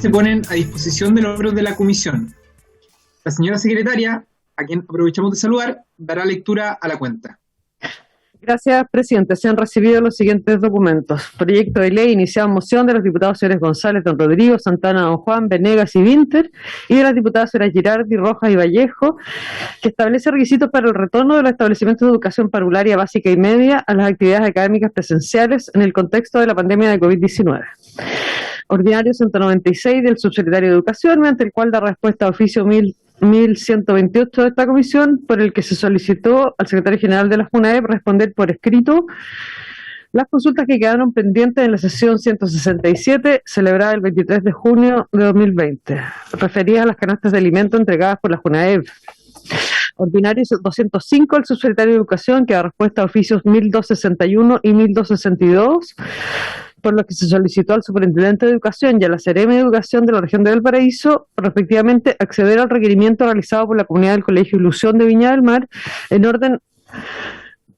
se ponen a disposición de los miembros de la comisión. La señora secretaria, a quien aprovechamos de saludar, dará lectura a la cuenta. Gracias, presidente. Se han recibido los siguientes documentos. Proyecto de ley iniciado en moción de los diputados señores González, Don Rodrigo, Santana, Don Juan, Venegas y Winter, y de las diputadas señoras Girardi, Rojas y Vallejo, que establece requisitos para el retorno de los establecimientos de educación parvularia básica y media a las actividades académicas presenciales en el contexto de la pandemia de COVID-19. Ordinario 196 del subsecretario de Educación, mediante el cual da respuesta a oficio 1128 de esta comisión, por el que se solicitó al secretario general de la FUNAEP responder por escrito las consultas que quedaron pendientes en la sesión 167, celebrada el 23 de junio de 2020, referidas a las canastas de alimentos entregadas por la FUNAEP. Ordinario 205 el subsecretario de Educación, que da respuesta a oficios 1261 y 1262, por lo que se solicitó al superintendente de Educación y a la CEREM de Educación de la región de Valparaíso, respectivamente, acceder al requerimiento realizado por la comunidad del Colegio Ilusión de Viña del Mar, en orden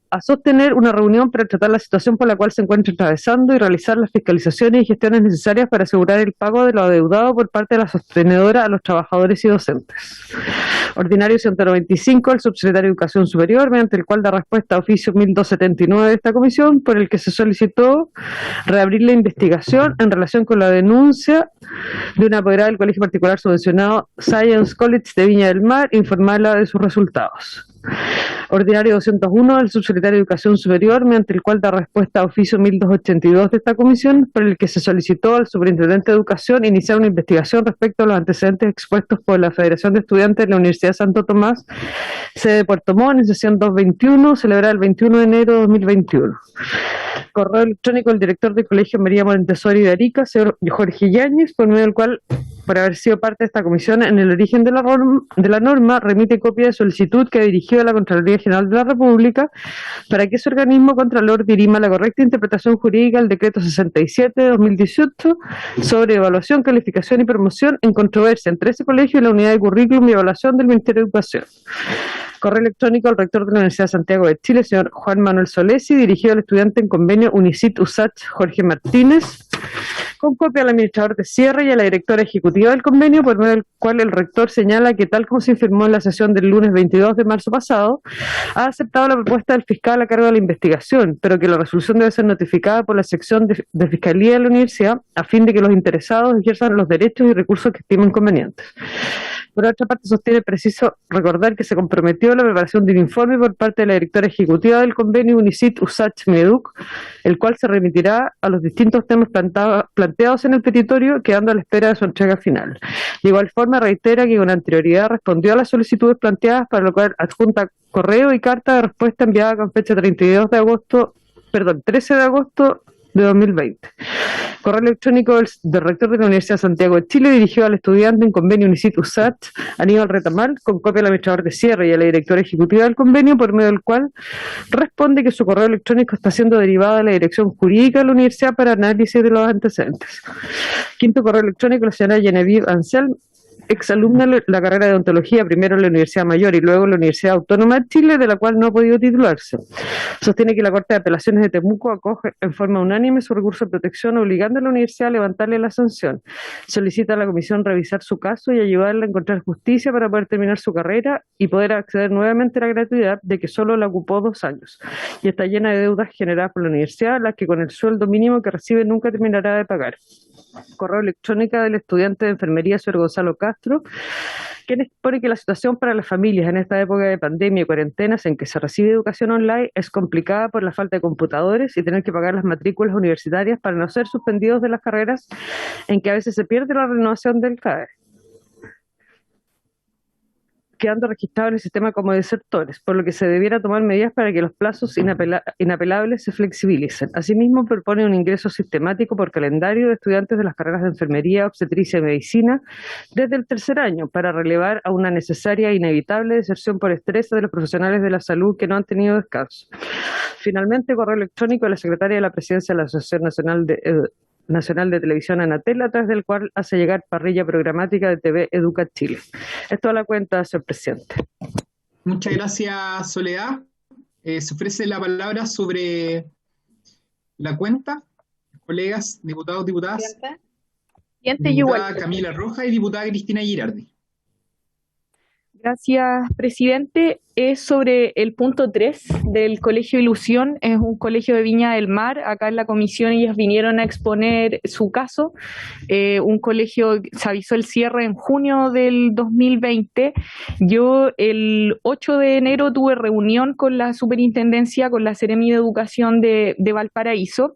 a sostener una reunión para tratar la situación por la cual se encuentra atravesando y realizar las fiscalizaciones y gestiones necesarias para asegurar el pago de lo adeudado por parte de la sostenedora a los trabajadores y docentes. Ordinario 195, el subsecretario de Educación Superior, mediante el cual da respuesta a oficio 1279 de esta comisión, por el que se solicitó reabrir la investigación en relación con la denuncia de una apoderada del colegio particular subvencionado Science College de Viña del Mar e informarla de sus resultados. Ordinario 201 del subsecretario de Educación Superior, mediante el cual da respuesta a oficio 1282 de esta comisión, por el que se solicitó al superintendente de Educación iniciar una investigación respecto a los antecedentes expuestos por la Federación de Estudiantes de la Universidad de Santo Tomás, sede de Puerto Montt, en sesión 221, celebrada el 21 de enero de 2021. Correo electrónico del director del Colegio María Montessori de Arica, señor Jorge Yáñez, por medio del cual, por haber sido parte de esta comisión en el origen de la norma, remite copia de solicitud que dirigió a la Contraloría General de la República para que ese organismo contralor dirima la correcta interpretación jurídica del decreto 67 de 2018 sobre evaluación, calificación y promoción en controversia entre ese colegio y la unidad de currículum y evaluación del Ministerio de Educación. Correo electrónico al rector de la Universidad de Santiago de Chile, señor Juan Manuel Solesi, dirigido al estudiante en convenio UNICIT-USACH Jorge Martínez, con copia al administrador de cierre y a la directora ejecutiva del convenio, por medio del cual el rector señala que, tal como se informó en la sesión del lunes 22 de marzo pasado, ha aceptado la propuesta del fiscal a cargo de la investigación, pero que la resolución debe ser notificada por la sección de Fiscalía de la Universidad a fin de que los interesados ejerzan los derechos y recursos que estimen convenientes. Por otra parte, sostiene preciso recordar que se comprometió a la preparación de un informe por parte de la directora ejecutiva del convenio UNICIT-USACH-MEDUC, el cual se remitirá a los distintos temas planteados en el petitorio, quedando a la espera de su entrega final. De igual forma, reitera que con anterioridad respondió a las solicitudes planteadas, para lo cual adjunta correo y carta de respuesta enviada con fecha 13 de agosto de 2020. Correo electrónico del rector de la Universidad de Santiago de Chile, dirigido al estudiante en convenio UNICIT-USACH, Aníbal Retamal, con copia del administrador de cierre y a la directora ejecutiva del convenio, por medio del cual responde que su correo electrónico está siendo derivado a la dirección jurídica de la universidad para análisis de los antecedentes. Quinto correo electrónico, la señora Genevieve Ansel, exalumna de la carrera de odontología, primero en la Universidad Mayor y luego en la Universidad Autónoma de Chile, de la cual no ha podido titularse. Sostiene que la Corte de Apelaciones de Temuco acoge en forma unánime su recurso de protección, obligando a la universidad a levantarle la sanción. Solicita a la comisión revisar su caso y ayudarla a encontrar justicia para poder terminar su carrera y poder acceder nuevamente a la gratuidad, de que solo la ocupó 2 años y está llena de deudas generadas por la universidad, las que con el sueldo mínimo que recibe nunca terminará de pagar. Correo electrónico del estudiante de enfermería, señor Gonzalo Castro, quien expone que la situación para las familias en esta época de pandemia y cuarentenas en que se recibe educación online es complicada por la falta de computadores y tener que pagar las matrículas universitarias para no ser suspendidos de las carreras, en que a veces se pierde la renovación del CAE, quedando registrados en el sistema como desertores, por lo que se debiera tomar medidas para que los plazos inapelables se flexibilicen. Asimismo, propone un ingreso sistemático por calendario de estudiantes de las carreras de enfermería, obstetricia y medicina desde el 3er año, para relevar a una necesaria e inevitable deserción por estrés de los profesionales de la salud que no han tenido descanso. Finalmente, correo electrónico de la secretaria de la Presidencia de la Asociación Nacional de Televisión, Anatel, a través del cual hace llegar parrilla programática de TV Educa Chile. Esto a la cuenta, señor presidente. Muchas gracias, Soledad. Se ofrece la palabra sobre la cuenta. Colegas, diputados, diputadas. Presidente, yo igual. Diputada Camila Rojas y diputada Cristina Girardi. Gracias, presidente. Es sobre el punto 3 del Colegio Ilusión. Es un colegio de Viña del Mar. Acá en la comisión ellas vinieron a exponer su caso. Un colegio, se avisó el cierre en junio del 2020. Yo el 8 de enero tuve reunión con la superintendencia, con la Seremi de Educación de Valparaíso,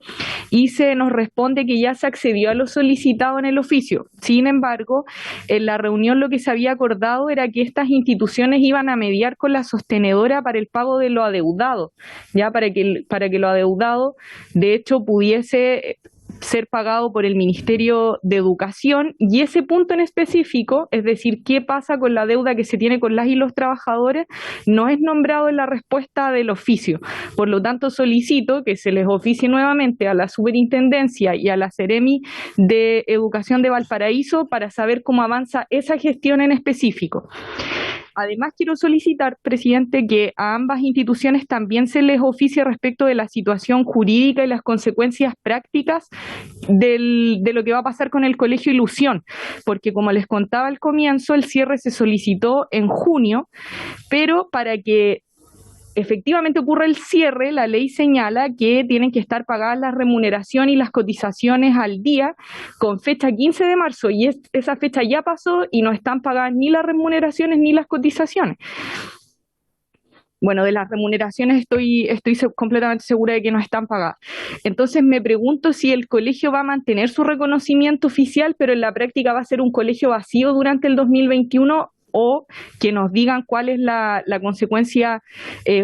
y se nos responde que ya se accedió a lo solicitado en el oficio. Sin embargo, en la reunión lo que se había acordado era que estas instituciones iban a mediar con la sostenedora para el pago de lo adeudado, ya para que lo adeudado de hecho pudiese ser pagado por el Ministerio de Educación, y ese punto en específico, es decir, qué pasa con la deuda que se tiene con las y los trabajadores, no es nombrado en la respuesta del oficio. Por lo tanto, solicito que se les oficie nuevamente a la Superintendencia y a la Seremi de Educación de Valparaíso para saber cómo avanza esa gestión en específico. Además, quiero solicitar, presidente, que a ambas instituciones también se les oficie respecto de la situación jurídica y las consecuencias prácticas de lo que va a pasar con el Colegio Ilusión, porque como les contaba al comienzo, el cierre se solicitó en junio, pero para que efectivamente ocurre el cierre, la ley señala que tienen que estar pagadas la remuneración y las cotizaciones al día con fecha 15 de marzo, y esa fecha ya pasó y no están pagadas ni las remuneraciones ni las cotizaciones. Bueno, de las remuneraciones estoy completamente segura de que no están pagadas. Entonces me pregunto si el colegio va a mantener su reconocimiento oficial, pero en la práctica va a ser un colegio vacío durante el 2021, o que nos digan cuál es la consecuencia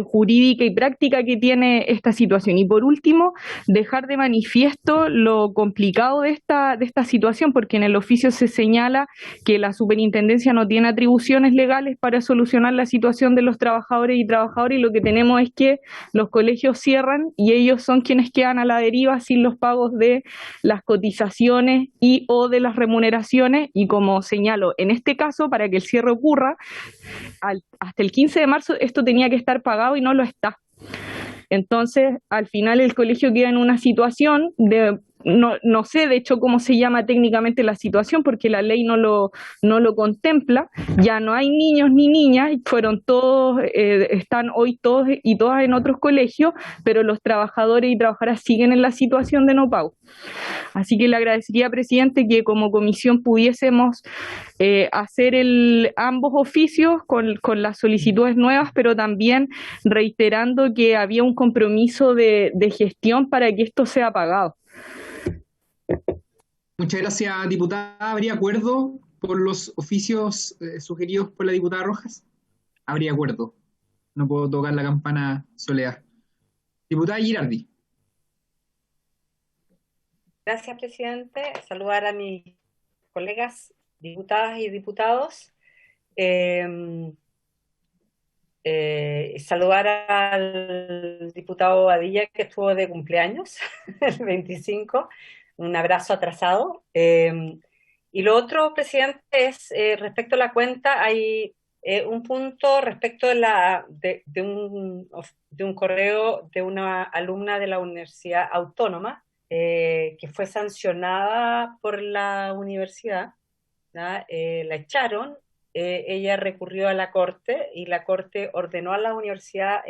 jurídica y práctica que tiene esta situación. Y por último, dejar de manifiesto lo complicado de esta situación, porque en el oficio se señala que la superintendencia no tiene atribuciones legales para solucionar la situación de los trabajadores y trabajadoras, y lo que tenemos es que los colegios cierran y ellos son quienes quedan a la deriva sin los pagos de las cotizaciones y o de las remuneraciones. Y como señalo, en este caso, para que el cierre ocurra, hasta el 15 de marzo esto tenía que estar pagado y no lo está. Entonces, al final el colegio queda en una situación de, no sé de hecho cómo se llama técnicamente la situación, porque la ley no lo contempla. Ya no hay niños ni niñas, fueron todos, están hoy todos y todas en otros colegios, pero los trabajadores y trabajadoras siguen en la situación de no pago. Así que le agradecería, presidente, que como comisión pudiésemos hacer ambos oficios con las solicitudes nuevas, pero también reiterando que había un compromiso de gestión para que esto sea pagado. Muchas gracias, diputada. ¿Habría acuerdo por los oficios sugeridos por la diputada Rojas? Habría acuerdo. No puedo tocar la campana, Soledad. Diputada Girardi. Gracias, presidente. Saludar a mis colegas diputadas y diputados. Saludar al diputado Badilla, que estuvo de cumpleaños, el 25. Un abrazo atrasado. Y lo otro, presidente, es respecto a la cuenta, hay un punto respecto de un correo de una alumna de la Universidad Autónoma, que fue sancionada por la universidad, la echaron, ella recurrió a la Corte y la Corte ordenó a la universidad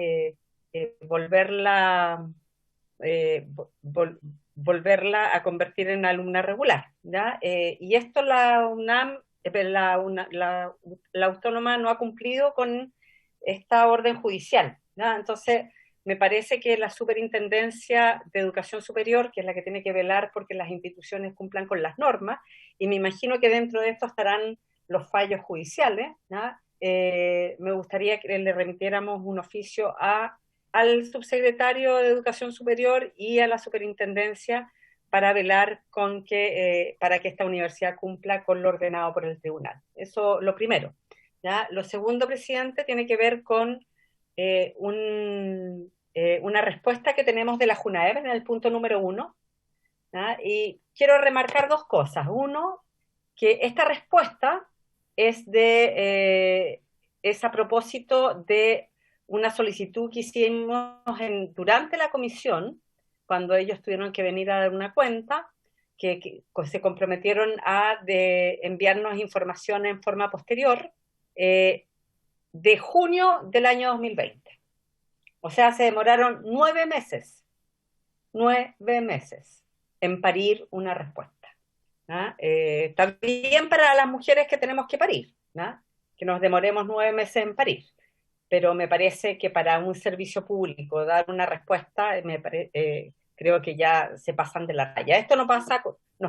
volverla a convertir en alumna regular, ¿ya? Y esto la UNAM, la Autónoma no ha cumplido con esta orden judicial, ¿ya? Entonces, me parece que la Superintendencia de Educación Superior, que es la que tiene que velar porque las instituciones cumplan con las normas, y me imagino que dentro de esto estarán los fallos judiciales, ¿ya? Me gustaría que le remitiéramos un oficio al subsecretario de Educación Superior y a la Superintendencia para velar para que esta universidad cumpla con lo ordenado por el tribunal. Eso lo primero, ¿ya? Lo segundo, presidente, tiene que ver con una respuesta que tenemos de la JUNAEP en el punto número 1, ¿ya? Y quiero remarcar dos cosas. Uno, que esta respuesta es a propósito de una solicitud que hicimos durante la comisión, cuando ellos tuvieron que venir a dar una cuenta, que se comprometieron a enviarnos información en forma posterior, de junio del año 2020. O sea, se demoraron 9 meses en parir una respuesta. También para las mujeres que tenemos que parir, ¿no? Que nos demoremos 9 meses en parir. Pero me parece que para un servicio público dar una respuesta, creo que ya se pasan de la raya. Esto nos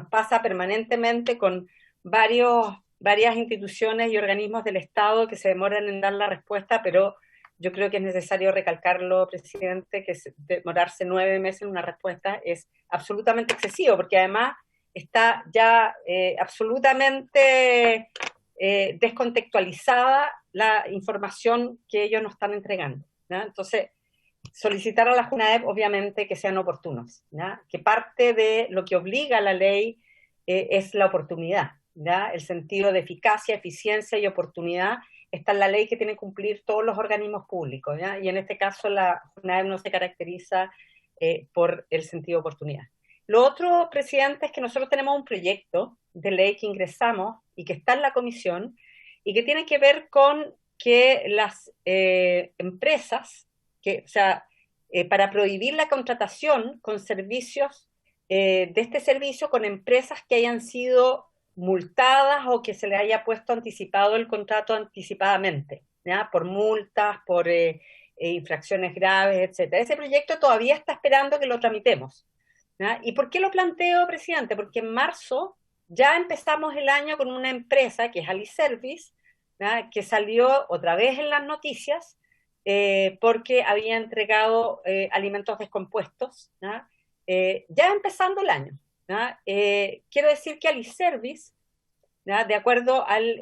pasa permanentemente con varias instituciones y organismos del Estado que se demoran en dar la respuesta, pero yo creo que es necesario recalcarlo, presidente, que demorarse 9 meses en una respuesta es absolutamente excesivo, porque además está ya absolutamente descontextualizada la información que ellos nos están entregando, ¿no? Entonces, solicitar a la JUNAEP, obviamente, que sean oportunos, ¿no? Que parte de lo que obliga a la ley es la oportunidad, ¿no? El sentido de eficacia, eficiencia y oportunidad está en la ley que tienen que cumplir todos los organismos públicos, ¿no? Y en este caso la JUNAEP no se caracteriza por el sentido de oportunidad. Lo otro, presidente, es que nosotros tenemos un proyecto de ley que ingresamos y que está en la comisión y que tiene que ver con que las empresas, para prohibir la contratación con servicios de este servicio con empresas que hayan sido multadas o que se les haya puesto anticipado el contrato anticipadamente, ¿ya? Por multas, por infracciones graves, etcétera. Ese proyecto todavía está esperando que lo tramitemos, ¿ya? ¿Y por qué lo planteo, presidente? Porque en marzo ya empezamos el año con una empresa que es Aliservice, ¿ya? Que salió otra vez en las noticias porque había entregado alimentos descompuestos, ¿ya? Ya empezando el año, ¿ya? Quiero decir que Aliservice, ¿ya? De acuerdo al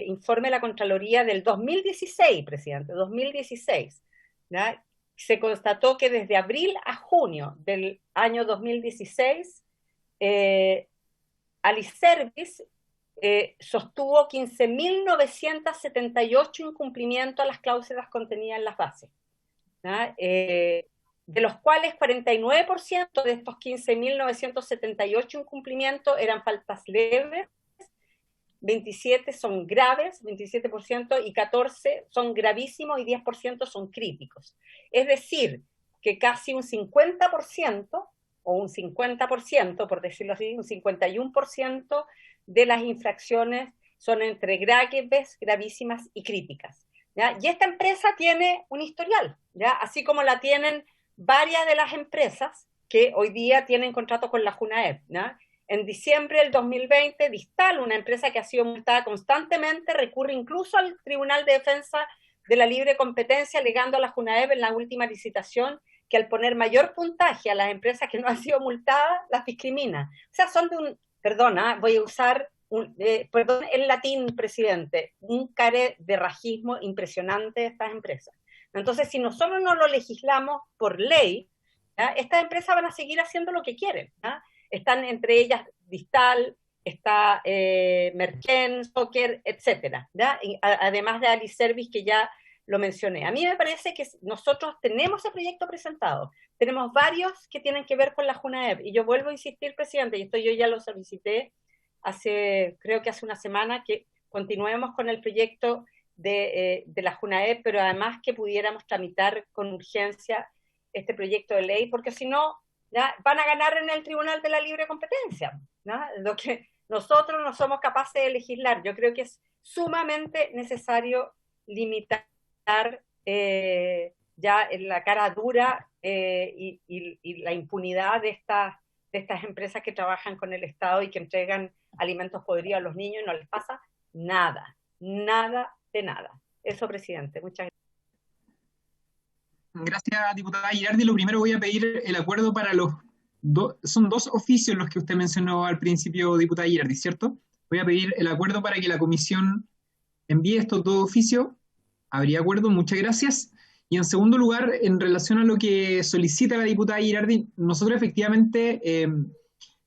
informe de la Contraloría del 2016, presidente, 2016, ¿ya? Se constató que desde abril a junio del año 2016, Aliservice sostuvo 15.978 incumplimientos a las cláusulas contenidas en las bases, ¿ya? De los cuales 49% de estos 15.978 incumplimientos eran faltas leves, 27 son graves, 27%, y 14 son gravísimos y 10% son críticos. Es decir, que casi un 50%, o un 50%, por decirlo así, un 51% de las infracciones son entre graves, gravísimas y críticas, ¿ya? Y esta empresa tiene un historial, ¿ya? Así como la tienen varias de las empresas que hoy día tienen contratos con la JUNAEP, ¿ya? En diciembre del 2020, Distal, una empresa que ha sido multada constantemente, recurre incluso al Tribunal de Defensa de la Libre Competencia, alegando a la JUNAEP en la última licitación que al poner mayor puntaje a las empresas que no han sido multadas, las discrimina. O sea, son de un, perdona, voy a usar, perdón el latín, presidente, un care de rajismo impresionante de estas empresas. Entonces, si nosotros no lo legislamos por ley, ¿ya? Estas empresas van a seguir haciendo lo que quieren, ¿ya? Están entre ellas Distal, está Merken, Soccer, etcétera, ¿ya? Además de Aliservice, que ya lo mencioné. A mí me parece que nosotros tenemos el proyecto presentado, tenemos varios que tienen que ver con la JUNAEP, y yo vuelvo a insistir, presidente, y esto yo ya lo solicité creo que hace una semana, que continuemos con el proyecto de la JUNAEP, pero además que pudiéramos tramitar con urgencia este proyecto de ley, porque si no, ¿ya? Van a ganar en el Tribunal de la Libre Competencia, ¿no? Lo que nosotros no somos capaces de legislar. Yo creo que es sumamente necesario limitar ya en la cara dura y la impunidad de estas empresas que trabajan con el Estado y que entregan alimentos podridos a los niños y no les pasa nada, nada de nada. Eso, presidente. Muchas gracias. Gracias, diputada Girardi. Lo primero, voy a pedir el acuerdo para son 2 oficios los que usted mencionó al principio, diputada Girardi, ¿cierto? Voy a pedir el acuerdo para que la comisión envíe estos 2 oficios. ¿Habría acuerdo? Muchas gracias. Y en segundo lugar, en relación a lo que solicita la diputada Girardi, nosotros efectivamente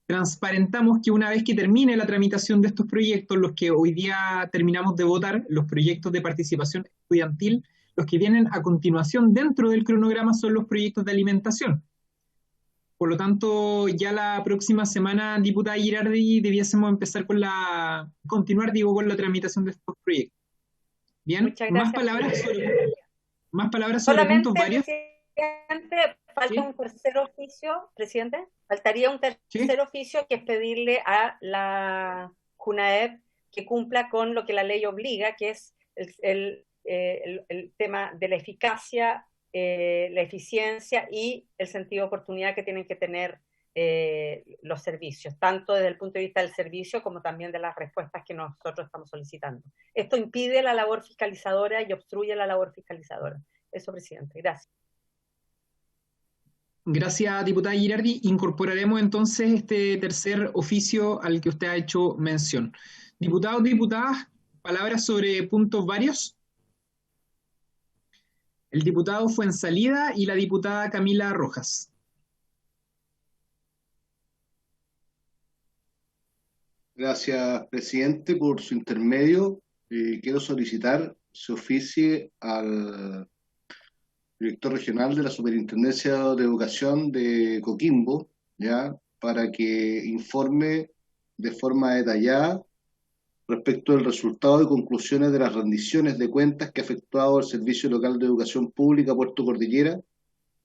transparentamos que una vez que termine la tramitación de estos proyectos, los que hoy día terminamos de votar, los proyectos de participación estudiantil, los que vienen a continuación dentro del cronograma son los proyectos de alimentación. Por lo tanto, ya la próxima semana, diputada Girardi, debiésemos empezar continuar, con la tramitación de estos proyectos. Bien, Muchas gracias. más palabras sobre puntos varios. Presidente, falta un tercer oficio, presidente. Faltaría un tercer oficio, que es pedirle a la JUNAEP que cumpla con lo que la ley obliga, que es el tema de la eficacia, la eficiencia y el sentido de oportunidad que tienen que tener los servicios, tanto desde el punto de vista del servicio como también de las respuestas que nosotros estamos solicitando. Esto impide la labor fiscalizadora y obstruye la labor fiscalizadora. Eso, presidente. Gracias. Gracias, diputada Girardi. Incorporaremos entonces este tercer oficio al que usted ha hecho mención. Diputados, diputadas, palabras sobre puntos varios. El diputado Fuenzalida y la diputada Camila Rojas. Gracias, presidente, por su intermedio. Quiero solicitar se oficie al director regional de la Superintendencia de Educación de Coquimbo, ¿ya? Para que informe de forma detallada respecto del resultado y conclusiones de las rendiciones de cuentas que ha efectuado el Servicio Local de Educación Pública Puerto Cordillera,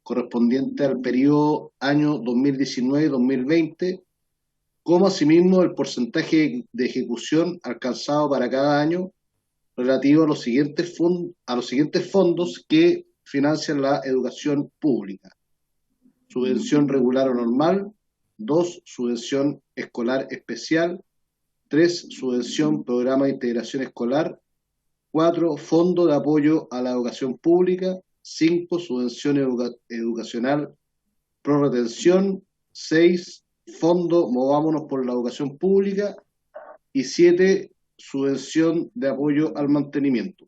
correspondiente al periodo año 2019-2020, como asimismo el porcentaje de ejecución alcanzado para cada año relativo a los siguientes fondos que financian la educación pública: subvención regular o normal; 2, subvención escolar especial; 3, subvención programa de integración escolar; 4, fondo de apoyo a la educación pública; 5, subvención educacional pro retención; 6, fondo Movámonos por la Educación Pública; y 7, subvención de apoyo al mantenimiento.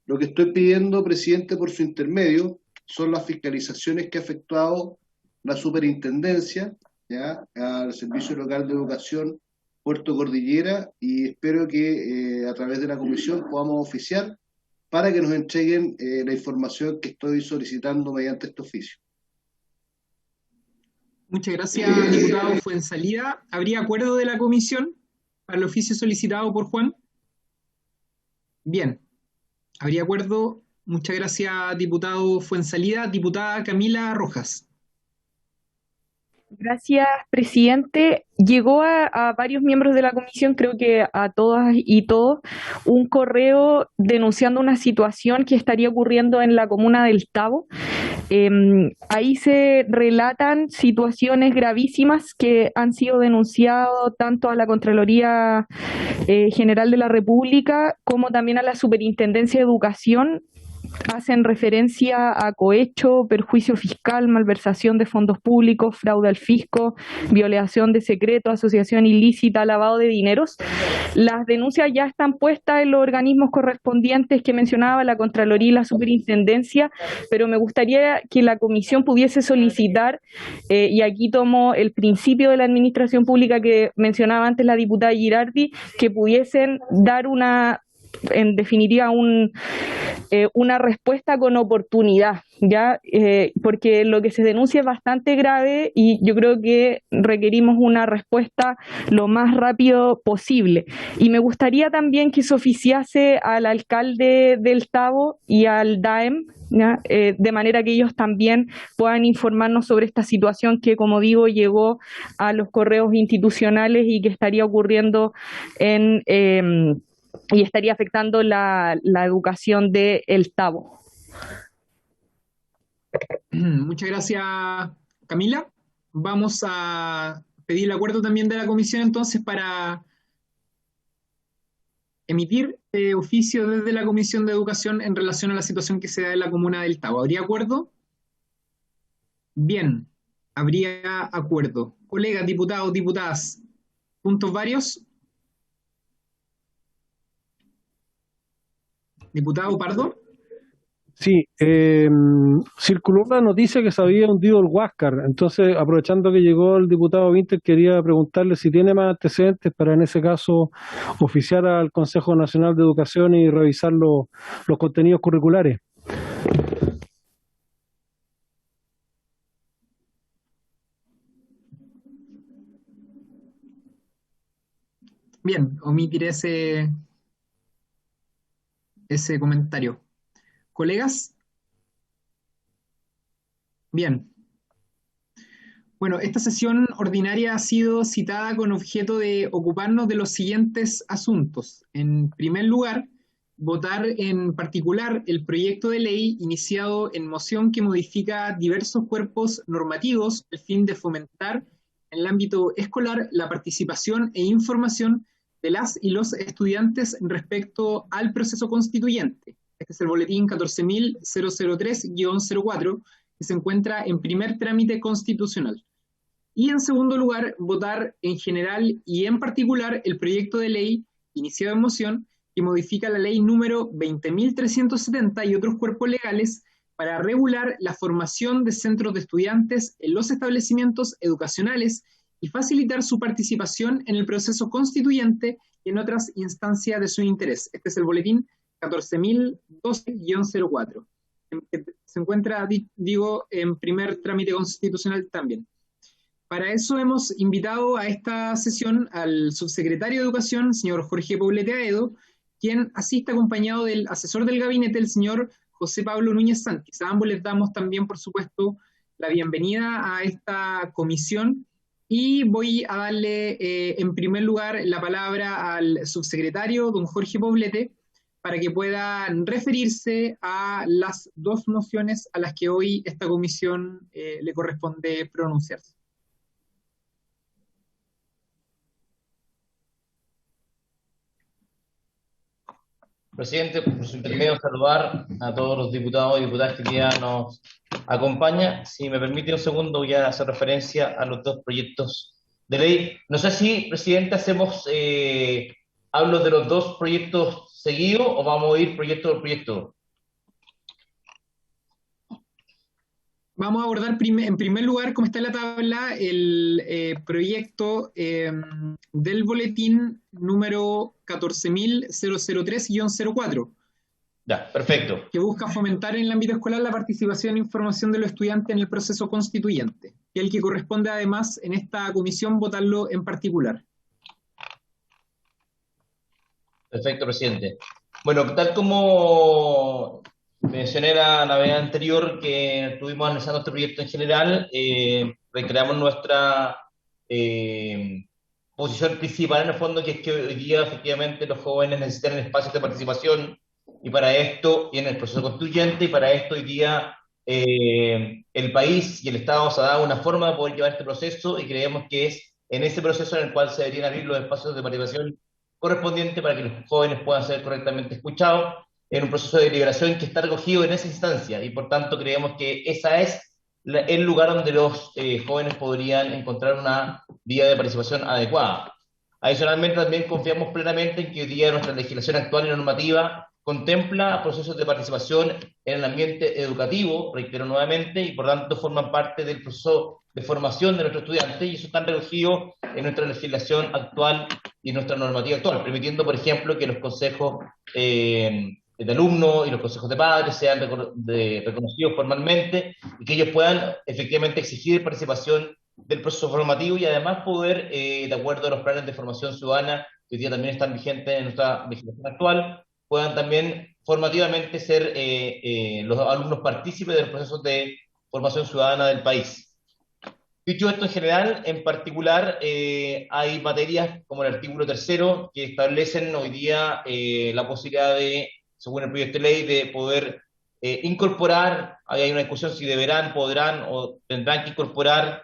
Lo que estoy pidiendo, presidente, por su intermedio, son las fiscalizaciones que ha efectuado la Superintendencia, ¿ya?, al Servicio Local de Educación Puerto Cordillera, y espero que a través de la comisión podamos oficiar para que nos entreguen la información que estoy solicitando mediante este oficio. Muchas gracias, diputado Fuenzalida. ¿Habría acuerdo de la comisión para el oficio solicitado por Juan? Bien, habría acuerdo. Muchas gracias, diputado Fuenzalida. Diputada Camila Rojas. Gracias, presidente. Llegó a varios miembros de la comisión, creo que a todas y todos, un correo denunciando una situación que estaría ocurriendo en la comuna del Tabo. Ahí se relatan situaciones gravísimas que han sido denunciadas tanto a la Contraloría General de la República como también a la Superintendencia de Educación. Hacen referencia a cohecho, perjuicio fiscal, malversación de fondos públicos, fraude al fisco, violación de secreto, asociación ilícita, lavado de dineros. Las denuncias ya están puestas en los organismos correspondientes que mencionaba, la Contraloría y la Superintendencia, pero me gustaría que la comisión pudiese solicitar, y aquí tomo el principio de la administración pública que mencionaba antes la diputada Girardi, que pudiesen dar en definitiva una respuesta con oportunidad, ¿ya? Porque lo que se denuncia es bastante grave y yo creo que requerimos una respuesta lo más rápido posible. Y me gustaría también que se oficiase al alcalde del Tabo y al DAEM, ¿ya? De manera que ellos también puedan informarnos sobre esta situación que, como digo, llegó a los correos institucionales y que estaría ocurriendo y estaría afectando la educación del Tabo. Muchas gracias, Camila. Vamos a pedir el acuerdo también de la comisión entonces para emitir oficio desde la Comisión de Educación en relación a la situación que se da en la comuna del Tabo. ¿Habría acuerdo? Bien, habría acuerdo. Colegas, diputados, diputadas, ¿puntos varios? Diputado Pardo. Sí, circuló una noticia que se había hundido el Huáscar. Entonces, aprovechando que llegó el diputado Winter, quería preguntarle si tiene más antecedentes para, en ese caso, oficiar al Consejo Nacional de Educación y revisar los contenidos curriculares. Bien, omitiré ese comentario. Colegas, bien. Bueno, esta sesión ordinaria ha sido citada con objeto de ocuparnos de los siguientes asuntos. En primer lugar, votar en particular el proyecto de ley iniciado en moción que modifica diversos cuerpos normativos al fin de fomentar en el ámbito escolar la participación e información de las y los estudiantes respecto al proceso constituyente. Este es el boletín 14.003-04, que se encuentra en primer trámite constitucional. Y en segundo lugar, votar en general y en particular el proyecto de ley iniciado en moción que modifica la ley número 20.370 y otros cuerpos legales para regular la formación de centros de estudiantes en los establecimientos educacionales y facilitar su participación en el proceso constituyente y en otras instancias de su interés. Este es el boletín 14.012-04. Se encuentra, digo, en primer trámite constitucional también. Para eso hemos invitado a esta sesión al subsecretario de Educación, señor Jorge Poblete Aedo, quien asiste acompañado del asesor del gabinete, el señor José Pablo Núñez Santis. A ambos les damos también, por supuesto, la bienvenida a esta comisión y voy a darle en primer lugar la palabra al subsecretario, don Jorge Poblete, para que pueda referirse a las dos mociones a las que hoy esta comisión le corresponde pronunciarse. Presidente, por su intermedio, saludar a todos los diputados y diputadas que ya nos acompañan. Si me permite un segundo, voy a hacer referencia a los dos proyectos de ley. No sé si, presidente, hablo de los dos proyectos seguidos o vamos a ir proyecto por proyecto. Vamos a abordar en primer lugar, como está en la tabla, el proyecto del boletín número 14.003-04. Ya, perfecto. Que busca fomentar en el ámbito escolar la participación e información de los estudiantes en el proceso constituyente, y el que corresponde además en esta comisión votarlo en particular. Perfecto, presidente. Bueno, tal como mencioné la vez anterior que estuvimos analizando este proyecto en general, reiteramos nuestra posición principal en el fondo, que es que hoy día efectivamente los jóvenes necesitan espacios de participación y para esto, y en el proceso constituyente, y para esto hoy día el país y el Estado se ha dado una forma de poder llevar este proceso y creemos que es en ese proceso en el cual se deberían abrir los espacios de participación correspondientes para que los jóvenes puedan ser correctamente escuchados en un proceso de deliberación que está recogido en esa instancia y por tanto creemos que esa es el lugar donde los jóvenes podrían encontrar una vía de participación adecuada. Adicionalmente también confiamos plenamente en que hoy día nuestra legislación actual y normativa contempla procesos de participación en el ambiente educativo, reitero nuevamente, y por tanto forman parte del proceso de formación de nuestros estudiantes y eso está recogido en nuestra legislación actual y en nuestra normativa actual, permitiendo, por ejemplo, que los consejos de alumnos y los consejos de padres sean reconocidos formalmente y que ellos puedan efectivamente exigir participación del proceso formativo y además poder, de acuerdo a los planes de formación ciudadana que hoy día también están vigentes en nuestra legislación actual, puedan también formativamente ser los alumnos partícipes de los procesos de formación ciudadana del país. Dicho esto en general, en particular, hay materias como el artículo 3º que establecen hoy día la posibilidad de, según el proyecto de ley, de poder incorporar, hay una discusión si deberán, podrán o tendrán que incorporar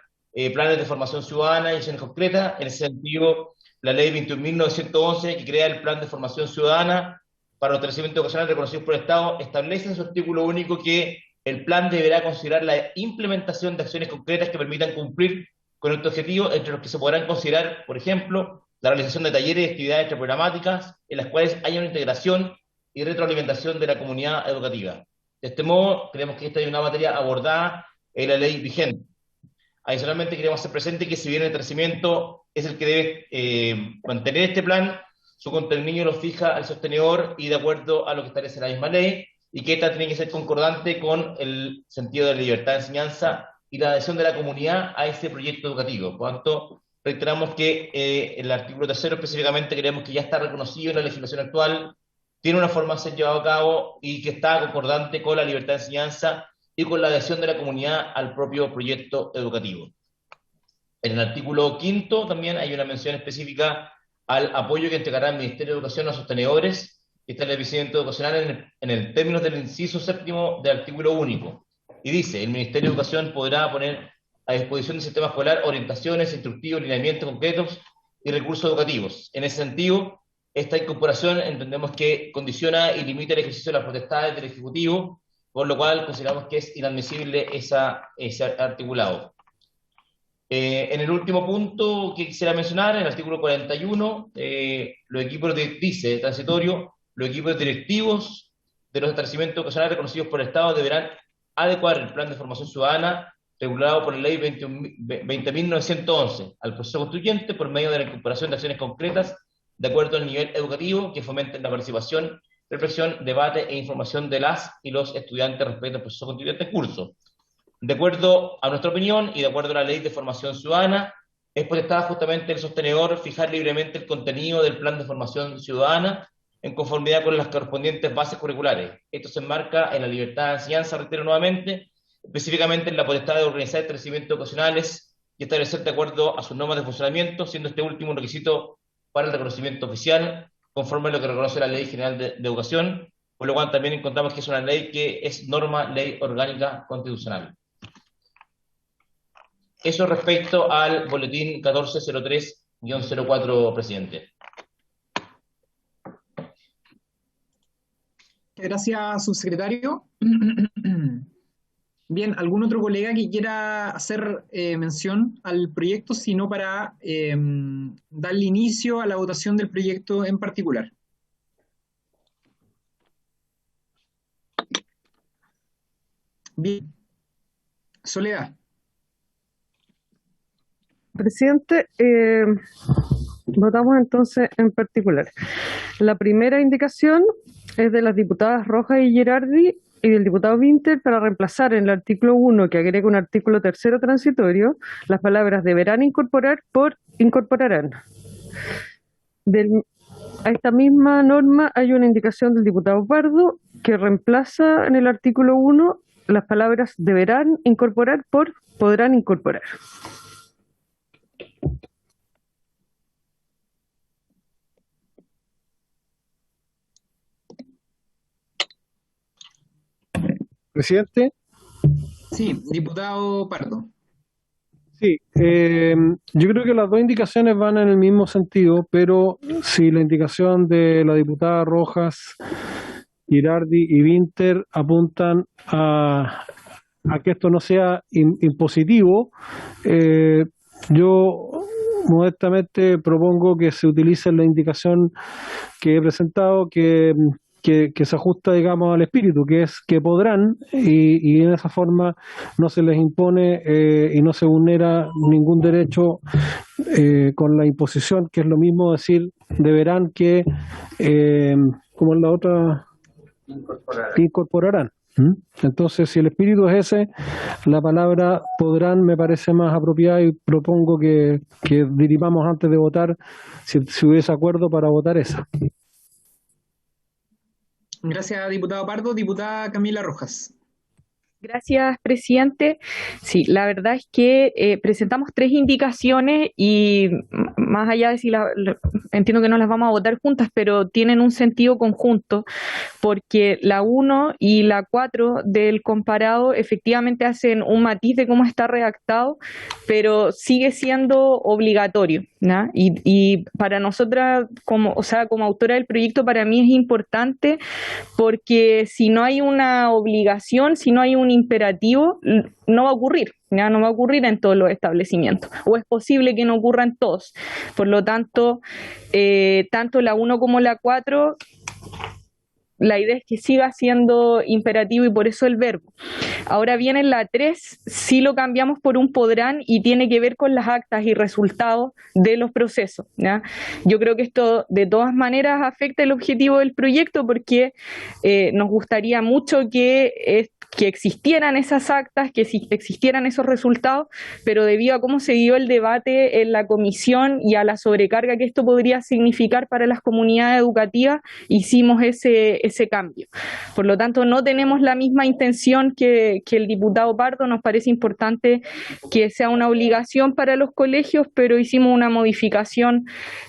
planes de formación ciudadana y acciones concretas. En ese sentido, la ley 21.911, que crea el plan de formación ciudadana para los establecimientos educacionales reconocidos por el Estado, establece en su artículo único que el plan deberá considerar la implementación de acciones concretas que permitan cumplir con este objetivo, entre los que se podrán considerar, por ejemplo, la realización de talleres y actividades programáticas en las cuales haya una integración y retroalimentación de la comunidad educativa. De este modo, creemos que esta es una materia abordada en la ley vigente. Adicionalmente, queremos hacer presente que si bien el establecimiento es el que debe mantener este plan, su contenido lo fija el sostenedor y de acuerdo a lo que establece la misma ley, y que esta tiene que ser concordante con el sentido de la libertad de enseñanza y la adhesión de la comunidad a este proyecto educativo. Por lo tanto, reiteramos que el artículo tercero específicamente creemos que ya está reconocido en la legislación actual, tiene una forma de ser llevado a cabo y que está concordante con la libertad de enseñanza y con la adhesión de la comunidad al propio proyecto educativo. En el artículo quinto también hay una mención específica al apoyo que entregará el Ministerio de Educación a sus tenedores y establecimientos educacionales en el término del inciso séptimo del artículo único. Y dice, el Ministerio de Educación podrá poner a disposición del sistema escolar orientaciones, instructivos, lineamientos concretos y recursos educativos. En ese sentido, esta incorporación entendemos que condiciona y limita el ejercicio de las potestades del Ejecutivo, por lo cual consideramos que es inadmisible ese articulado. En el último punto que quisiera mencionar, en el artículo 41, los equipos dice transitorio, los equipos directivos de los establecimientos educacionales reconocidos por el Estado deberán adecuar el plan de formación ciudadana regulado por la ley 20.911 al proceso constituyente por medio de la incorporación de acciones concretas de acuerdo al nivel educativo que fomenten la participación, reflexión, debate e información de las y los estudiantes respecto al proceso constituyente en curso. De acuerdo a nuestra opinión y de acuerdo a la ley de formación ciudadana, es potestad justamente del sostenedor fijar libremente el contenido del plan de formación ciudadana en conformidad con las correspondientes bases curriculares. Esto se enmarca en la libertad de enseñanza, reitero nuevamente, específicamente en la potestad de organizar establecimientos educacionales y establecer de acuerdo a sus normas de funcionamiento, siendo este último un requisito para el reconocimiento oficial, conforme a lo que reconoce la Ley General de Educación, por lo cual también encontramos que es una ley que es ley orgánica constitucional. Eso respecto al boletín 1403-04, presidente. Gracias, subsecretario. Bien, ¿algún otro colega que quiera hacer mención al proyecto, sino para darle inicio a la votación del proyecto en particular? Bien. Soledad. Presidente, votamos entonces en particular. La primera indicación es de las diputadas Rojas y Girardi y del diputado Winter para reemplazar en el artículo 1, que agrega un artículo tercero transitorio, las palabras deberán incorporar por incorporarán. A esta misma norma hay una indicación del diputado Pardo que reemplaza en el artículo 1 las palabras deberán incorporar por podrán incorporar. Presidente. Sí, diputado Pardo. Sí, yo creo que las dos indicaciones van en el mismo sentido, pero si la indicación de la diputada Rojas, Girardi y Winter apuntan a que esto no sea impositivo, yo modestamente propongo que se utilice la indicación que he presentado, que se ajusta, digamos, al espíritu, que es que podrán, y en esa forma no se les impone y no se vulnera ningún derecho con la imposición, que es lo mismo decir deberán que, como en la otra, incorporarán. Entonces, si el espíritu es ese, la palabra podrán me parece más apropiada y propongo que dirimamos antes de votar, si hubiese acuerdo, para votar esa. Gracias, diputado Pardo. Diputada Camila Rojas. Gracias, presidente. Sí, la verdad es que presentamos 3 indicaciones y más allá de si entiendo que no las vamos a votar juntas, pero tienen un sentido conjunto, porque la 1 y la 4 del comparado efectivamente hacen un matiz de cómo está redactado, pero sigue siendo obligatorio, ¿no? Y para nosotras, como autora del proyecto, para mí es importante porque si no hay una obligación, si no hay un imperativo, no va a ocurrir, ¿ya? No va a ocurrir en todos los establecimientos, o es posible que no ocurra en todos. Por lo tanto, tanto la 1 como la 4, la idea es que siga siendo imperativo y por eso el verbo. Ahora bien, en la 3 sí lo cambiamos por un podrán y tiene que ver con las actas y resultados de los procesos, ¿ya? Yo creo que esto de todas maneras afecta el objetivo del proyecto porque nos gustaría mucho que que existieran esas actas, que existieran esos resultados, pero debido a cómo se dio el debate en la comisión y a la sobrecarga que esto podría significar para las comunidades educativas, hicimos ese cambio. Por lo tanto, no tenemos la misma intención que el diputado Pardo. Nos parece importante que sea una obligación para los colegios, pero hicimos una modificación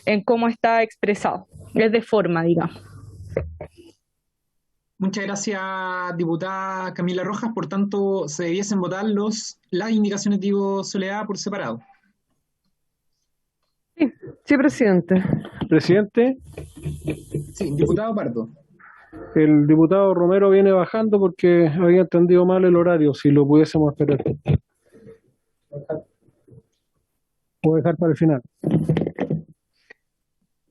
en cómo está expresado. Es de forma, digamos. Muchas gracias, diputada Camila Rojas. Por tanto, se debiesen votar las indicaciones, digo, Soledad, por separado. Sí, presidente. Presidente, Sí, diputado Pardo. el diputado Romero viene bajando porque había entendido mal el horario, si lo pudiésemos esperar. Puedo dejar para el final.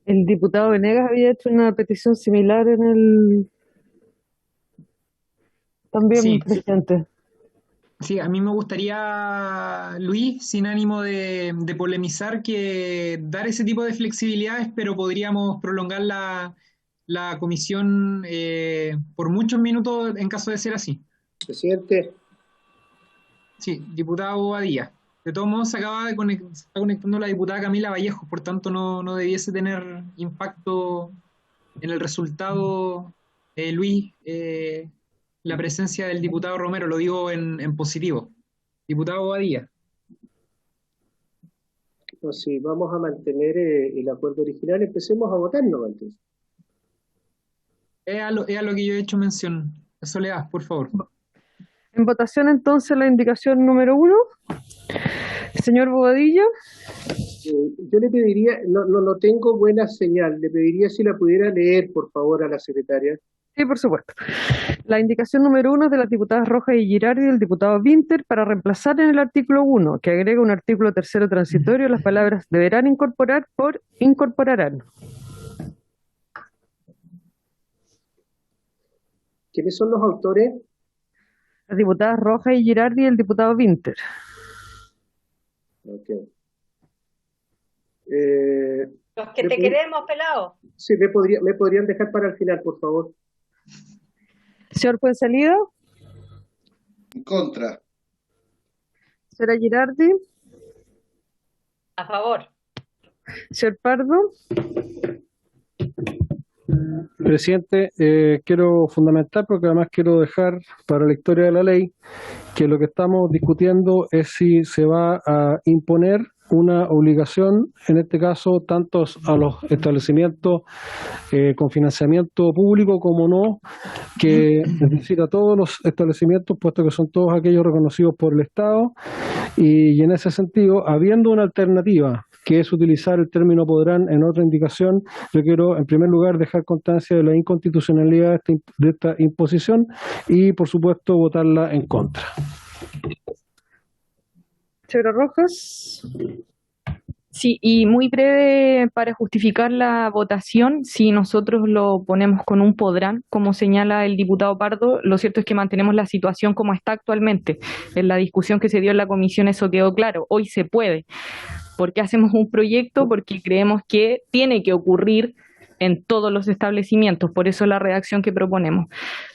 El diputado Venegas había hecho una petición similar en el... También, Sí, presidente. sí, a mí me gustaría, Luis, sin ánimo de polemizar, que dar ese tipo de flexibilidades, pero podríamos prolongar la comisión por muchos minutos en caso de ser así. Presidente, Sí, diputado Bobadilla. De todos modos, se está conectando la diputada Camila Vallejo, por tanto no debiese tener impacto en el resultado, Luis, la presencia del diputado Romero, lo digo en positivo. Diputado Bobadilla. no, si vamos a mantener el acuerdo original, empecemos a votar, ¿no? Entonces, Es a lo que yo he hecho mención. Soledad, por favor. En votación entonces la indicación número 1. Señor Bobadilla, yo le pediría, no tengo buena señal, le pediría si la pudiera leer, por favor, a la secretaria. sí, por supuesto. La indicación número 1 es de las diputadas Rojas y Girardi y del diputado Winter para reemplazar en el artículo 1, que agrega un artículo tercero transitorio, las palabras deberán incorporar por incorporarán. ¿Quiénes son los autores? Las diputadas Rojas y Girardi y el diputado Winter. Ok. Los que te queremos, pelado. Sí, me podrían dejar para el final, por favor. Señor Fuenzalida, En contra. señora Girardi, A favor. señor Pardo, Presidente, quiero fundamentar, porque además quiero dejar para la historia de la ley, que lo que estamos discutiendo es si se va a imponer una obligación, en este caso, tanto a los establecimientos con financiamiento público como no, que es decir, a todos los establecimientos, puesto que son todos aquellos reconocidos por el Estado, y en ese sentido, habiendo una alternativa, que es utilizar el término podrán en otra indicación, yo quiero en primer lugar dejar constancia de la inconstitucionalidad de esta imposición y por supuesto votarla en contra. señora Rojas. Sí, y muy breve para justificar la votación, si nosotros lo ponemos con un podrán, como señala el diputado Pardo, lo cierto es que mantenemos la situación como está actualmente. En la discusión que se dio en la comisión eso quedó claro, hoy se puede. ¿Por qué hacemos un proyecto? Porque creemos que tiene que ocurrir en todos los establecimientos, por eso la redacción que proponemos.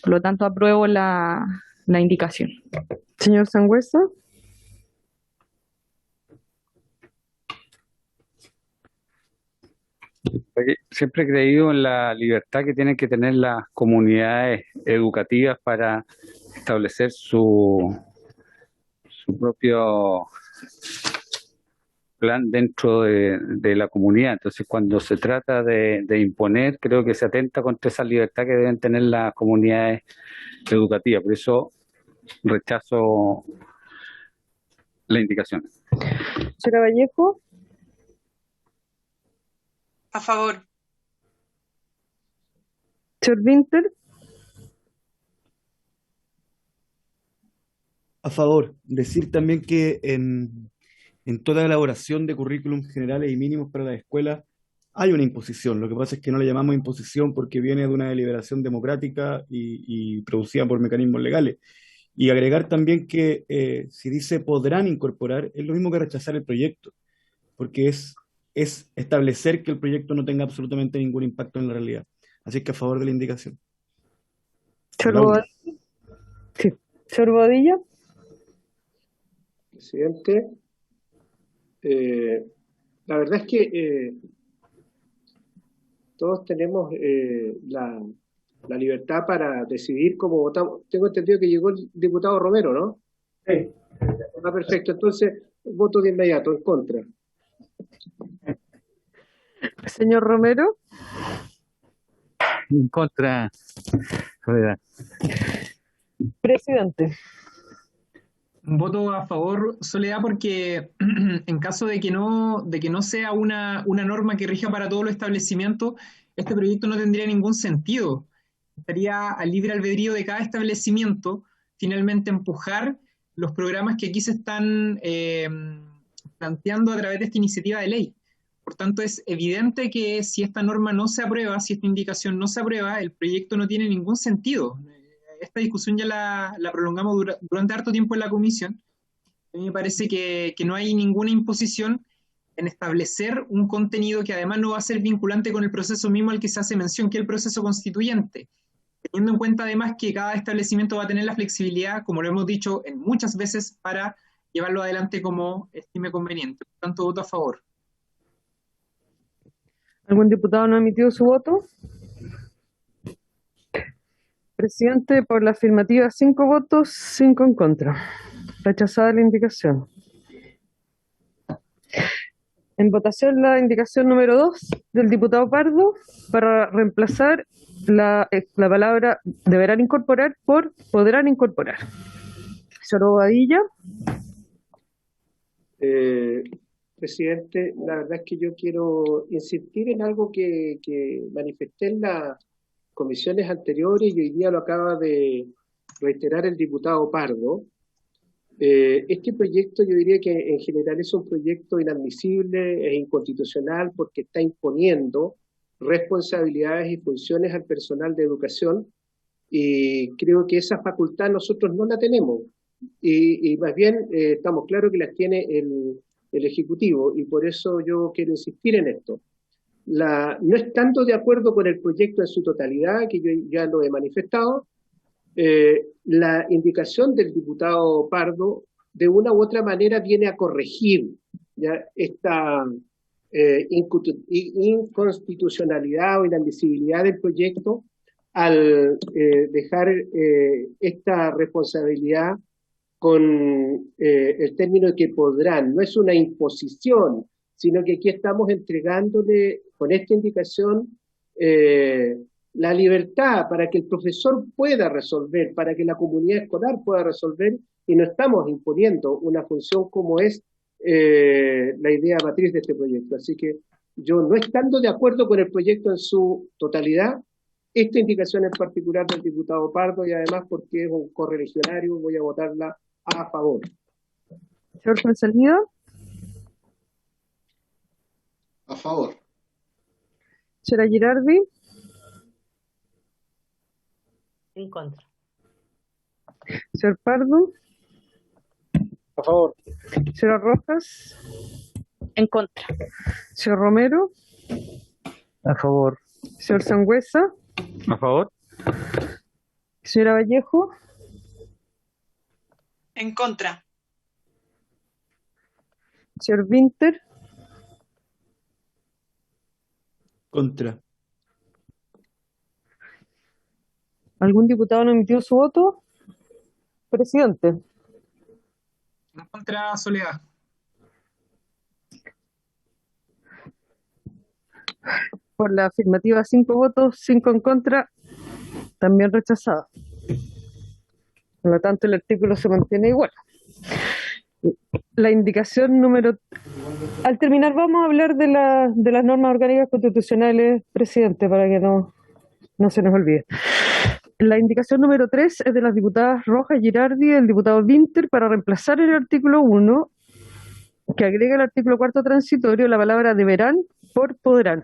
Por lo tanto, apruebo la indicación. Señor Sangüesa. Siempre he creído en la libertad que tienen que tener las comunidades educativas para establecer su propio plan dentro de la comunidad. Entonces, cuando se trata de imponer, creo que se atenta contra esa libertad que deben tener las comunidades educativas. Por eso rechazo la indicación. Señora Vallejo. A favor. Señor Winter. A favor. Decir también que en toda elaboración de currículum generales y mínimos para las escuelas hay una imposición. Lo que pasa es que no le llamamos imposición porque viene de una deliberación democrática y producida por mecanismos legales. Y agregar también que si dice podrán incorporar, es lo mismo que rechazar el proyecto, porque es establecer que el proyecto no tenga absolutamente ningún impacto en la realidad. Así que a favor de la indicación. Sí. Señor Bodilla. Presidente, la verdad es que todos tenemos la libertad para decidir cómo votamos. Tengo entendido que llegó el diputado Romero, ¿no? Sí. Ah, perfecto. Entonces, voto de inmediato, en contra. Señor Romero. En contra, Soledad. Presidente. Voto a favor, Soledad, porque en caso de que no sea una norma que rija para todos los establecimientos, este proyecto no tendría ningún sentido. Estaría al libre albedrío de cada establecimiento finalmente empujar los programas que aquí se están planteando a través de esta iniciativa de ley. Por tanto, es evidente que si esta norma no se aprueba, si esta indicación no se aprueba, el proyecto no tiene ningún sentido. Esta discusión ya la prolongamos durante harto tiempo en la comisión. A mí me parece que no hay ninguna imposición en establecer un contenido que además no va a ser vinculante con el proceso mismo al que se hace mención, que es el proceso constituyente. Teniendo en cuenta además que cada establecimiento va a tener la flexibilidad, como lo hemos dicho en muchas veces, para llevarlo adelante como estime conveniente. Por tanto, voto a favor. ¿Algún diputado no ha emitido su voto? Presidente, por la afirmativa 5 votos, 5 en contra. Rechazada la indicación. En votación la indicación número 2 del diputado Pardo para reemplazar la palabra deberán incorporar por podrán incorporar. Señor Bobadilla. Presidente, la verdad es que yo quiero insistir en algo que manifesté en las comisiones anteriores y hoy día lo acaba de reiterar el diputado Pardo. Este proyecto yo diría que en general es un proyecto inadmisible e inconstitucional porque está imponiendo responsabilidades y funciones al personal de educación y creo que esa facultad nosotros no la tenemos y más bien estamos claros que las tiene el Ejecutivo y por eso yo quiero insistir en esto. No estando de acuerdo con el proyecto en su totalidad, que yo ya lo he manifestado, la indicación del diputado Pardo de una u otra manera viene a corregir ya esta inconstitucionalidad o inadmisibilidad del proyecto al dejar esta responsabilidad con el término de que podrán. No es una imposición, sino que aquí estamos entregándole con esta indicación la libertad para que el profesor pueda resolver, para que la comunidad escolar pueda resolver, y no estamos imponiendo una función como es la idea matriz de este proyecto. Así que yo, no estando de acuerdo con el proyecto en su totalidad, esta indicación en particular del diputado Pardo, y además porque es un correligionario, voy a votarla a favor. Señor Consalido. A favor. Señora Girardi. En contra. Señor Pardo. A favor. Señora Rojas. En contra. Señor Romero. A favor. Señor Sangüesa. A favor. Señora Vallejo. En contra. Señor Winter. Contra. ¿Algún diputado no emitió su voto? Presidente. En contra, Soledad. Por la afirmativa 5 votos, 5 en contra, también rechazada. Por lo tanto, el artículo se mantiene igual. La indicación número... Al terminar vamos a hablar de las normas orgánicas constitucionales, presidente, para que no se nos olvide. La indicación número 3 es de las diputadas Rojas, Girardi y el diputado Winter para reemplazar el artículo 1, que agrega el artículo 4 transitorio la palabra deberán por podrán.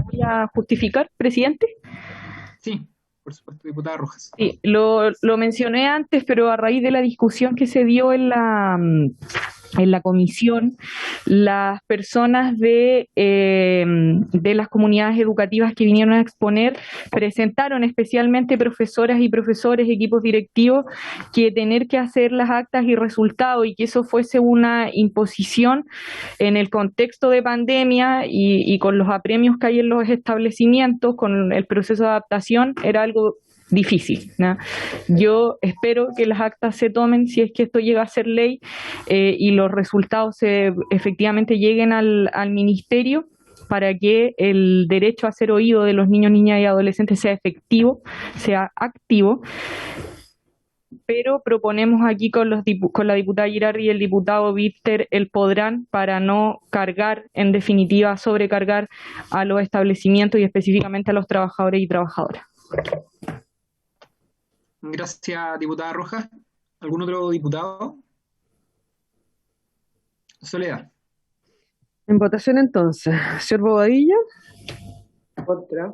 Voy a justificar, presidente. Sí, por supuesto, diputada Rojas. Sí, lo mencioné antes, pero a raíz de la discusión que se dio en en la comisión, las personas de las comunidades educativas que vinieron a exponer presentaron, especialmente profesoras y profesores, equipos directivos, que tener que hacer las actas y resultados y que eso fuese una imposición en el contexto de pandemia y con los apremios que hay en los establecimientos, con el proceso de adaptación, era algo difícil, ¿no? Yo espero que las actas se tomen si es que esto llega a ser ley y los resultados efectivamente lleguen al ministerio para que el derecho a ser oído de los niños, niñas y adolescentes sea efectivo, sea activo. Pero proponemos aquí con la diputada Girardi y el diputado Víctor el podrán para no cargar, en definitiva, sobrecargar a los establecimientos y específicamente a los trabajadores y trabajadoras. Gracias, diputada Rojas. ¿Algún otro diputado? Soledad. En votación entonces, señor Bobadilla. Contra.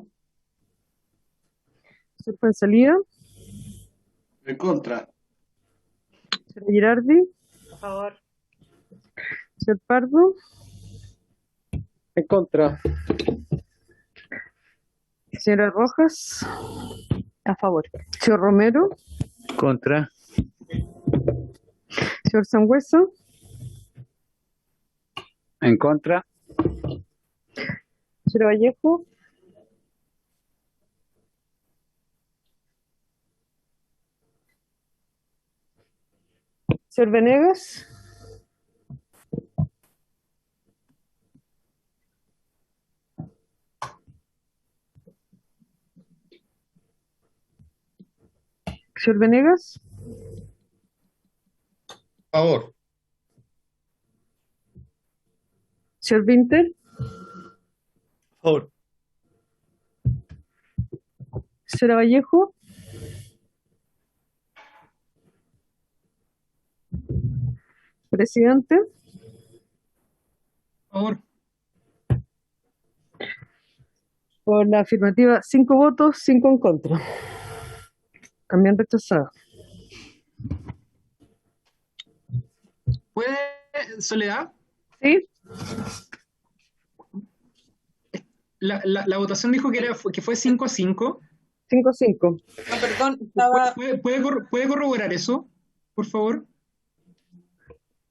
Señor Fuenzalida. En contra. Señora Girardi. A favor. Señor Pardo. En contra. Señora Rojas. A favor. Señor Romero. Contra. Señor Sangüesa. En contra. Señora Vallejo. Señor Venegas. Señor Venegas. Favor. Señor Vinter. Favor. Señora Vallejo. Presidente. Por favor. Por la afirmativa, 5 votos, 5 en contra. También rechazado. ¿Puede, Soledad? ¿Sí? La votación dijo que fue 5-5. 5-5. No, perdón, estaba... ¿Puede corroborar eso, por favor?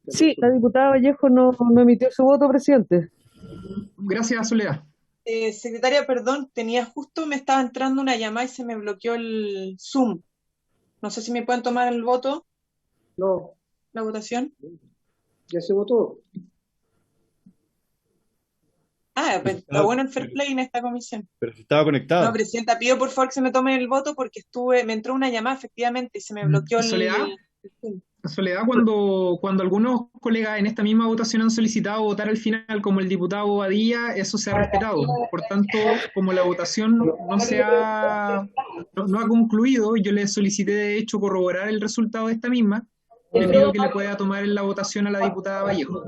Sí, la diputada Vallejo no emitió su voto, presidente. Gracias, Soledad. Secretaria, perdón, me estaba entrando una llamada y se me bloqueó el Zoom. No sé si me pueden tomar el voto, No, la votación. ya se votó. Ah, pues está bueno el fair play en esta comisión. Pero si estaba conectado. No, presidenta, pido por favor que se me tome el voto porque me entró una llamada efectivamente y se me bloqueó el Zoom. Soledad, cuando algunos colegas en esta misma votación han solicitado votar al final como el diputado Bobadilla, eso se ha respetado. Por tanto, como la votación no ha concluido, yo le solicité de hecho corroborar el resultado de esta misma. Le pido que le pueda tomar en la votación a la diputada Vallejo.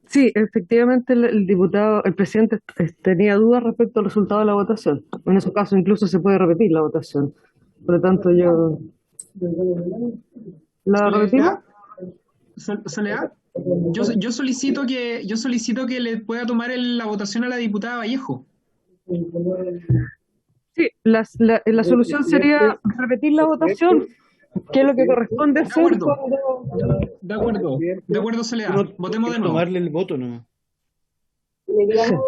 Sí, efectivamente el presidente tenía dudas respecto al resultado de la votación. En esos casos incluso se puede repetir la votación. Por lo tanto, ¿la repetimos? Soledad, yo solicito que le pueda tomar la votación a la diputada Vallejo. Sí, la solución sería repetir la votación, que es lo que corresponde hacer De acuerdo, Soledad. Votemos de nuevo. Tomarle el voto nomás.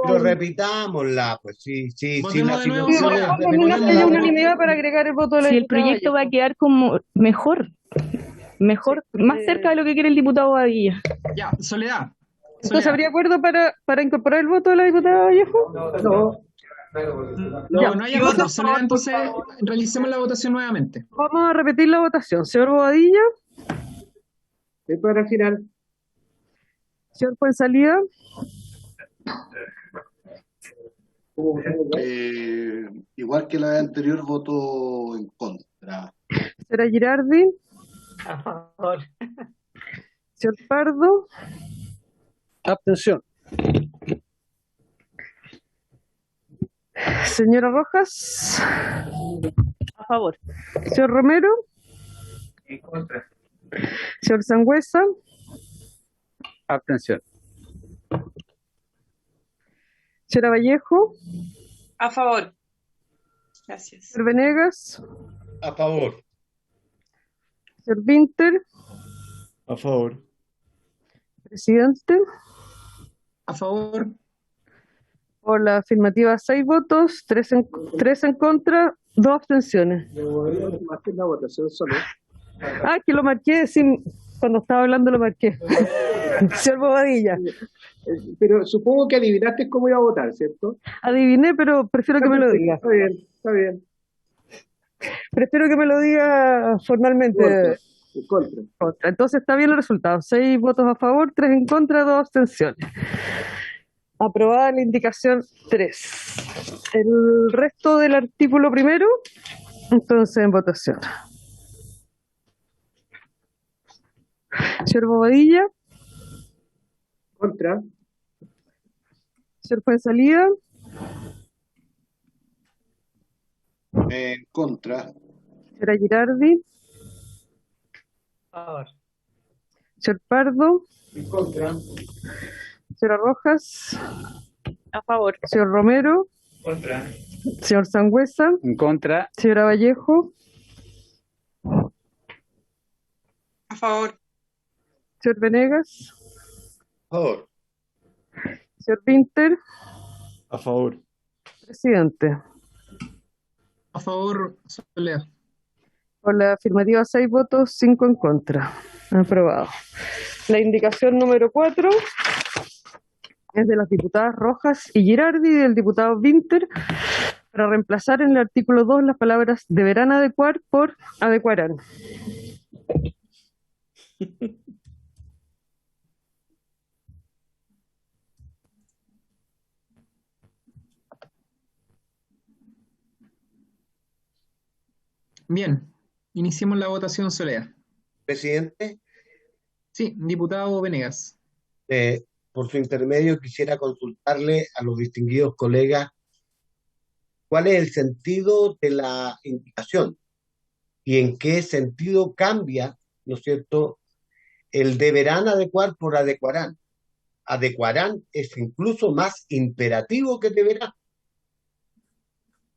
Pero repitámosla, pues sí, Votemos de nuevo, Sí, Soledad. que haya unanimidad para agregar el voto de la Si el diputada proyecto va a Vallejo. quedar como mejor, más cerca de lo que quiere el diputado Bobadilla. Ya, Soledad. Entonces, ¿habría acuerdo para incorporar el voto de la diputada Vallejo? No hay acuerdo, Soledad, entonces realicemos la votación nuevamente. Vamos a repetir la votación. Señor Bobadilla. Para el final. Señor Fuenzalida. Igual que la anterior, voto en contra. Señora Girardi. A favor. Señor Pardo. Abstención. Señora Rojas. A favor. Señor Romero. En contra. Señor Sangüesa. Abstención. Señora Vallejo. A favor. Gracias. Señor Venegas. A favor. Señor Vinter. A favor. Presidente. A favor. Por la afirmativa, 6 votos, 3 en contra, 2 abstenciones. Marqué la votación solo. Ah, que lo marqué, sí, cuando estaba hablando lo marqué. Señor Bobadilla. Pero supongo que adivinaste cómo iba a votar, ¿cierto? Adiviné, pero prefiero que me lo diga. Está bien, está bien. Prefiero que me lo diga formalmente. En contra. Contra. Entonces está bien el resultado. 6 votos a favor, 3 en contra, 2 abstenciones. Aprobada la indicación 3. El resto del artículo primero, entonces en votación. Señor Bobadilla. Contra. Señor Fuenzalida. En contra. Señora Girardi. A favor. Señor Pardo. En contra. Señora Rojas. A favor. Señor Romero. Contra. Señor Sangüesa. En contra. Señora Vallejo. A favor. Señor Venegas. A favor. Señor Vinter. A favor. Presidente. A favor, Soledad. Por la afirmativa, 6 votos, 5 en contra. Aprobado. La indicación número 4 es de las diputadas Rojas y Girardi y del diputado Vinter para reemplazar en el artículo 2 las palabras deberán adecuar por adecuarán. Bien, iniciemos la votación, Soledad. Presidente, Sí, diputado Venegas. por su intermedio quisiera consultarle a los distinguidos colegas cuál es el sentido de la indicación y en qué sentido cambia, ¿no es cierto?, el deberán adecuar por adecuarán. Adecuarán es incluso más imperativo que deberán.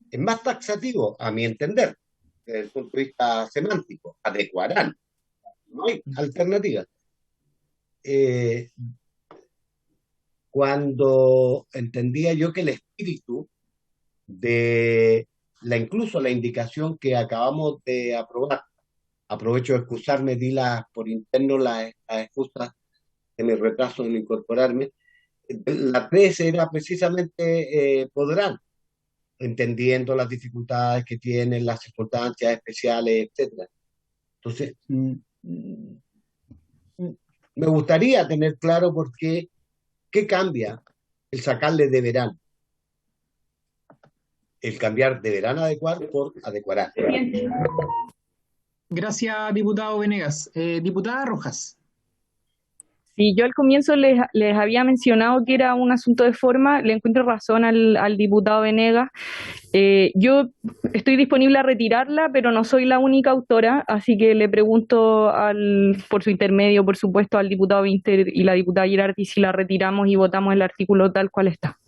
Es más taxativo, a mi entender, desde el punto de vista semántico. Adecuarán. No hay alternativa. Cuando entendía yo que el espíritu de incluso la indicación que acabamos de aprobar, aprovecho de excusarme, por interno las excusas de mi retraso en incorporarme, la 13 era precisamente podrán, entendiendo las dificultades que tienen, las circunstancias especiales, etcétera. Entonces, me gustaría tener claro por qué cambia el sacarle deberán, el cambiar deberán adecuar por adecuarán. Gracias, diputado Venegas. Diputada Rojas. Sí, yo al comienzo les había mencionado que era un asunto de forma, le encuentro razón al diputado Venegas. Yo estoy disponible a retirarla, pero no soy la única autora, así que le pregunto por su intermedio, por supuesto, al diputado Vinter y la diputada Girardi si la retiramos y votamos el artículo tal cual está.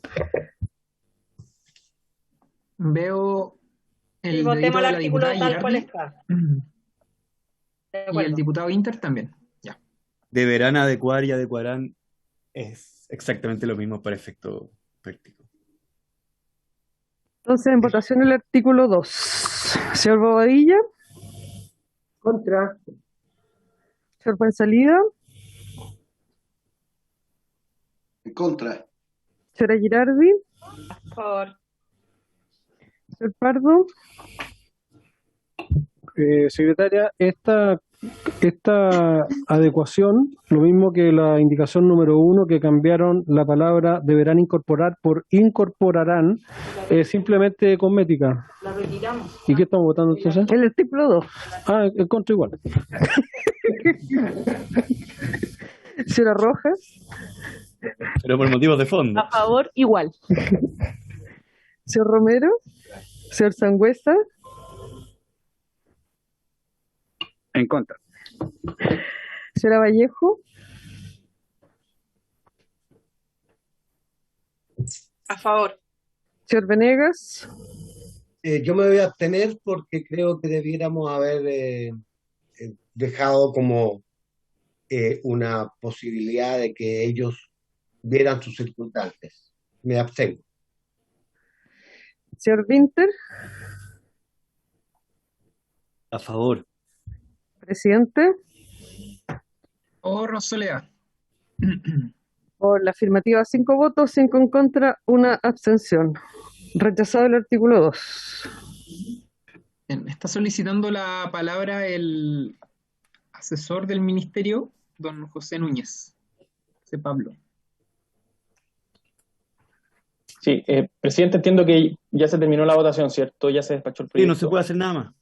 Veo Y el votemos dedito el de la artículo diputada tal cual Girardi está. De y el acuerdo. diputado Inter también. Ya. Deberán adecuar y adecuarán es exactamente lo mismo para efecto práctico. Entonces, en votación el artículo 2. Señor Bobadilla. Contra. Señor Fuenzalida. En contra. Señora Girardi. A favor. Señor Pardo. Secretaria, esta adecuación, lo mismo que la indicación número 1, que cambiaron la palabra deberán incorporar por incorporarán, simplemente cosmética. La retiramos. ¿Y qué estamos votando entonces? El artículo 2. Ah, en contra igual. Señora Rojas. Pero por motivos de fondo. A favor, igual. Señor Romero. Señor Sangüesa. En contra. Señora Vallejo, A favor. señor Venegas, Yo me voy a abstener porque creo que debiéramos haber dejado como una posibilidad de que ellos vieran sus circunstancias. Me abstengo. señor Winter, A favor. presidente, Oh, Soledad. por la afirmativa 5 votos, 5 en contra, una abstención. Rechazado el artículo 2. Bien, está solicitando la palabra el asesor del ministerio, don José Núñez. José Pablo. Sí, presidente, entiendo que ya se terminó la votación, ¿cierto? Ya se despachó el Sí, proyecto. no se puede hacer nada más.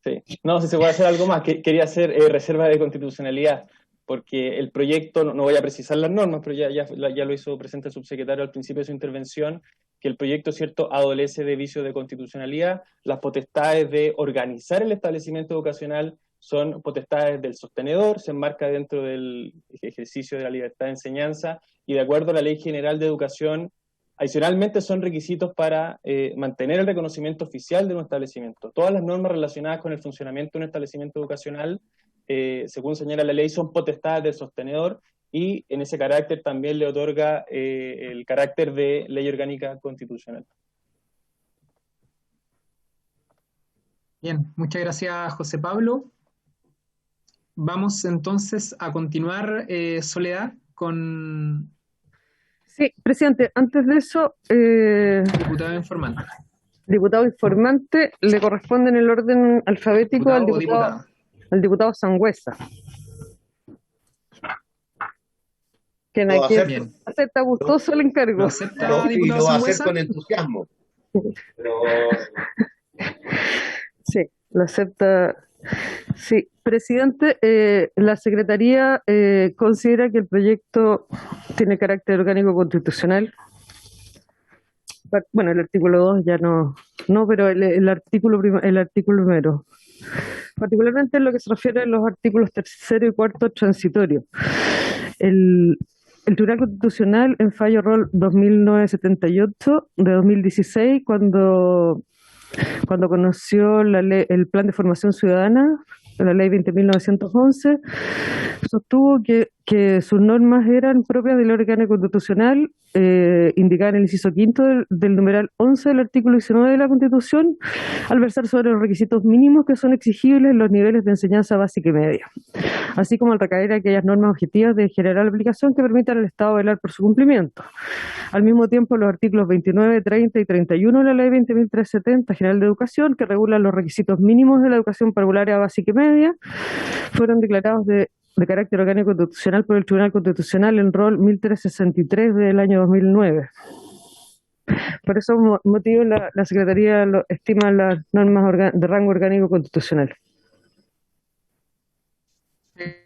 Sí. No, si se puede hacer algo más. Quería hacer reserva de constitucionalidad, porque el proyecto, no voy a precisar las normas, pero ya lo hizo presente el subsecretario al principio de su intervención, que el proyecto, ¿cierto?, adolece de vicio de constitucionalidad. Las potestades de organizar el establecimiento educacional son potestades del sostenedor, se enmarca dentro del ejercicio de la libertad de enseñanza, y de acuerdo a la Ley General de Educación, adicionalmente son requisitos para mantener el reconocimiento oficial de un establecimiento. Todas las normas relacionadas con el funcionamiento de un establecimiento educacional, según señala la ley, son potestades del sostenedor, y en ese carácter también le otorga el carácter de ley orgánica constitucional. Bien, muchas gracias, José Pablo. Vamos entonces a continuar, Soledad, con Sí, presidente, antes de eso, diputado informante. diputado informante, le corresponde en el orden alfabético Diputado o diputada. al diputado Sangüesa. Quien Lo aquí acepto. acepta gustoso el encargo. ¿Lo acepta, Y lo diputado va a hacer Sangüesa? con entusiasmo. Pero Sí, lo acepta. Sí, presidente, la Secretaría considera que el proyecto tiene carácter orgánico constitucional. Bueno, el artículo 2 ya no, pero el artículo primero. Particularmente en lo que se refiere a los artículos 3º y 4º transitorios. El Tribunal Constitucional, en fallo rol 2978 de 2016, cuando conoció el Plan de Formación Ciudadana, la Ley 20.911, sostuvo que sus normas eran propias del órgano constitucional, indicadas en el inciso quinto del numeral 11 del artículo 19 de la Constitución, al versar sobre los requisitos mínimos que son exigibles en los niveles de enseñanza básica y media, así como al recaer aquellas normas objetivas de general aplicación que permitan al Estado velar por su cumplimiento. Al mismo tiempo, los artículos 29, 30 y 31 de la Ley 20.370 General de Educación, que regulan los requisitos mínimos de la educación parvularia básica y media, fueron declarados de carácter orgánico constitucional por el Tribunal Constitucional en rol 1363 del año 2009. Por esos motivos, la Secretaría estima las normas de rango orgánico constitucional.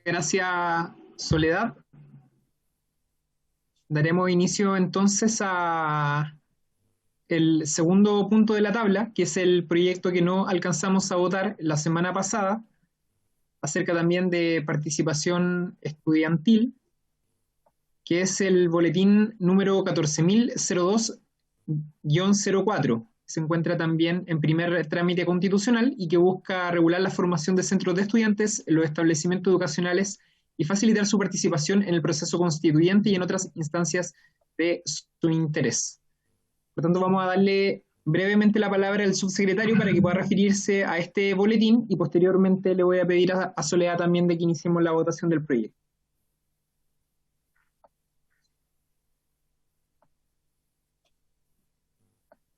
Gracias, Soledad. Daremos inicio entonces a el segundo punto de la tabla, que es el proyecto que no alcanzamos a votar la semana pasada, acerca también de participación estudiantil, que es el boletín número 14.002-04. Se encuentra también en primer trámite constitucional y que busca regular la formación de centros de estudiantes en los establecimientos educacionales y facilitar su participación en el proceso constituyente y en otras instancias de su interés. Por tanto, vamos a darle brevemente la palabra al subsecretario para que pueda referirse a este boletín, y posteriormente le voy a pedir a Soledad también de que iniciemos la votación del proyecto.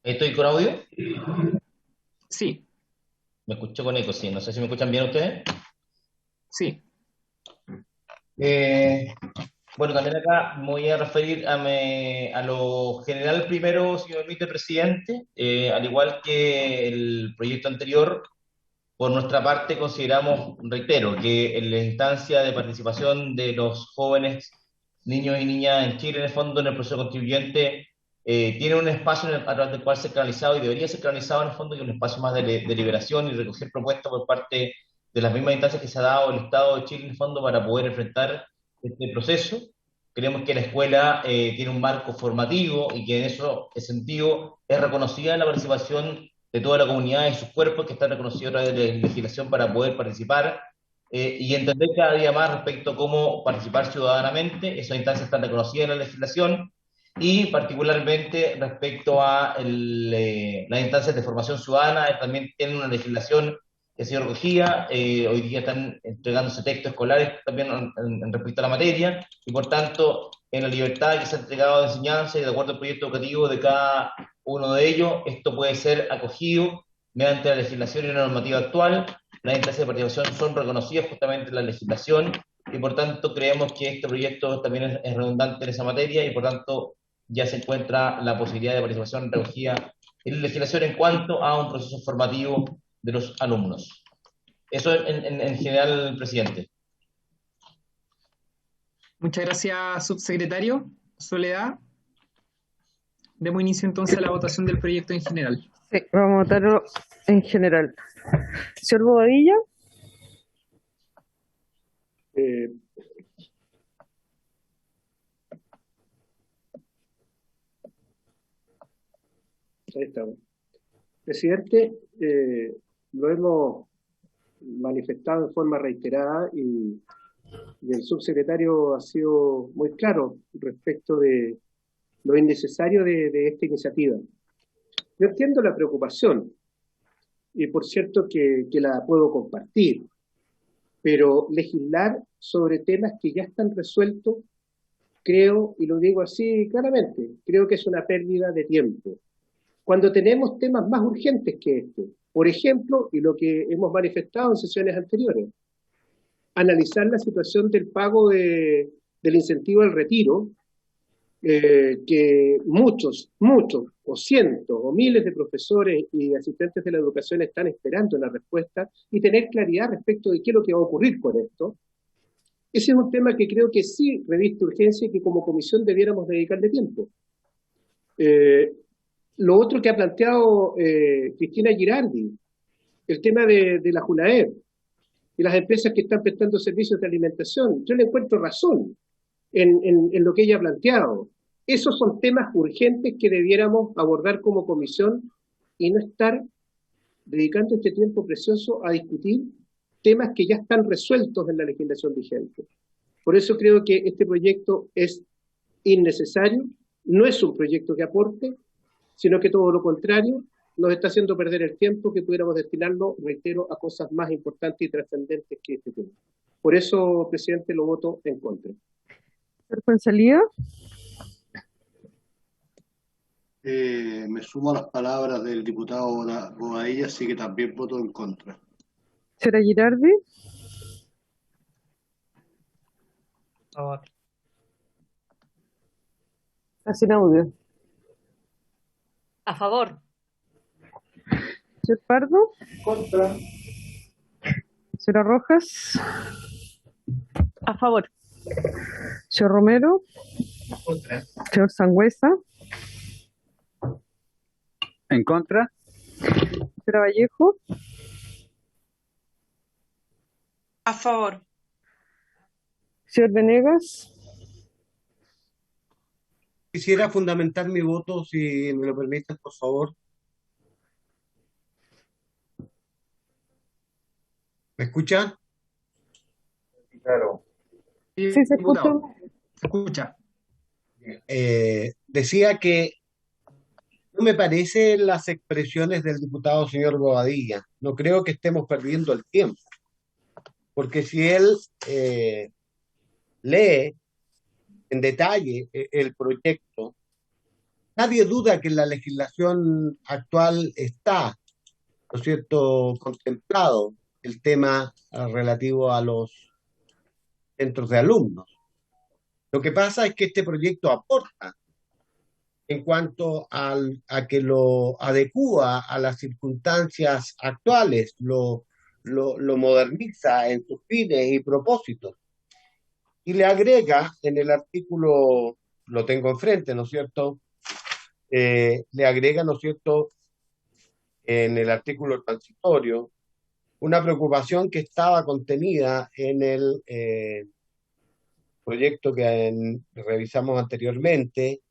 ¿Estoy con audio? Sí. Me escucho con eco, sí. No sé si me escuchan bien ustedes. Sí. Bueno, también acá me voy a referir a lo general primero, si me permite, presidente. Al igual que el proyecto anterior, por nuestra parte consideramos, reitero, que en la instancia de participación de los jóvenes, niños y niñas en Chile, en el fondo, en el proceso constituyente, tiene un espacio a través del cual ser canalizado, y debería ser canalizado en el fondo, que es un espacio más de deliberación y recoger propuestas por parte de las mismas instancias que se ha dado el Estado de Chile en el fondo para poder enfrentar este proceso. Creemos que la escuela tiene un marco formativo y que en ese sentido es reconocida la participación de toda la comunidad y sus cuerpos que están reconocidos a través de la legislación para poder participar y entender cada día más respecto a cómo participar ciudadanamente. Esas instancias están reconocidas en la legislación y particularmente respecto a las instancias de formación ciudadana, también tienen una legislación que ha sido recogida, hoy día están entregándose textos escolares también en respecto a la materia, y por tanto, en la libertad que se ha entregado de enseñanza y de acuerdo al proyecto educativo de cada uno de ellos, esto puede ser acogido mediante la legislación y la normativa actual. Las instancias de participación son reconocidas justamente en la legislación, y por tanto creemos que este proyecto también es redundante en esa materia, y por tanto ya se encuentra la posibilidad de participación recogida en la legislación en cuanto a un proceso formativo de los alumnos. Eso en general, presidente. Muchas gracias, subsecretario. Soledad. Demos inicio entonces a la votación del proyecto en general. Sí, vamos a votarlo en general. Señor Bobadilla. Ahí estamos. Presidente, lo hemos manifestado en forma reiterada y el subsecretario ha sido muy claro respecto de lo innecesario de esta iniciativa. Yo entiendo la preocupación y por cierto que la puedo compartir, pero legislar sobre temas que ya están resueltos, creo, y lo digo así claramente, creo que es una pérdida de tiempo. Cuando tenemos temas más urgentes que este, por ejemplo, y lo que hemos manifestado en sesiones anteriores, analizar la situación del pago del incentivo al retiro, que muchos, o cientos, o miles de profesores y asistentes de la educación están esperando la respuesta y tener claridad respecto de qué es lo que va a ocurrir con esto. Ese es un tema que creo que sí reviste urgencia y que como comisión debiéramos dedicarle tiempo. Lo otro que ha planteado Cristina Girardi, el tema de la Junaed y las empresas que están prestando servicios de alimentación, yo le encuentro razón en lo que ella ha planteado. Esos son temas urgentes que debiéramos abordar como comisión y no estar dedicando este tiempo precioso a discutir temas que ya están resueltos en la legislación vigente. Por eso creo que este proyecto es innecesario, no es un proyecto que aporte, sino que todo lo contrario, nos está haciendo perder el tiempo que pudiéramos destinarlo, reitero, a cosas más importantes y trascendentes que este tema. Por eso, presidente, lo voto en contra. Señor Fuenzalía. Me sumo a las palabras del diputado Bobadilla, así que también voto en contra. Señora Girardi. Sin audio. A favor. Señor Pardo. Contra. Señora Rojas. A favor. Señor Romero. Contra. Señor Sangüesa. ¿En contra? Señora Vallejo. A favor. Señor Venegas. Quisiera fundamentar mi voto, si me lo permiten, por favor. ¿Me escuchan? Claro. Sí, se escucha. Se escucha. Decía que no me parecen las expresiones del diputado señor Bobadilla. No creo que estemos perdiendo el tiempo. Porque si él lee en detalle el proyecto, nadie duda que en la legislación actual está, ¿no es cierto?, contemplado el tema relativo a los centros de alumnos. Lo que pasa es que este proyecto aporta en cuanto a que lo adecúa a las circunstancias actuales, lo moderniza en sus fines y propósitos. Y le agrega en el artículo, lo tengo enfrente, ¿no es cierto?, le agrega, ¿no es cierto?, en el artículo transitorio, una preocupación que estaba contenida en el proyecto que revisamos anteriormente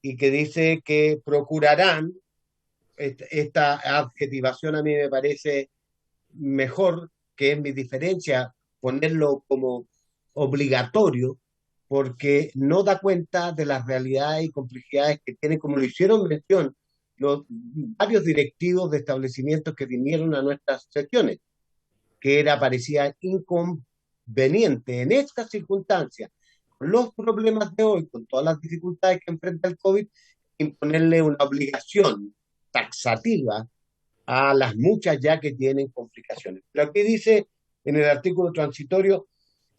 y que dice que procurarán, esta adjetivación a mí me parece mejor, que es mi diferencia, ponerlo como obligatorio, porque no da cuenta de las realidades y complejidades que tiene, como lo hicieron mención los varios directivos de establecimientos que vinieron a nuestras sesiones, que parecía inconveniente en estas circunstancias, con los problemas de hoy, con todas las dificultades que enfrenta el COVID, imponerle una obligación taxativa a las muchas ya que tienen complicaciones. Pero aquí dice en el artículo transitorio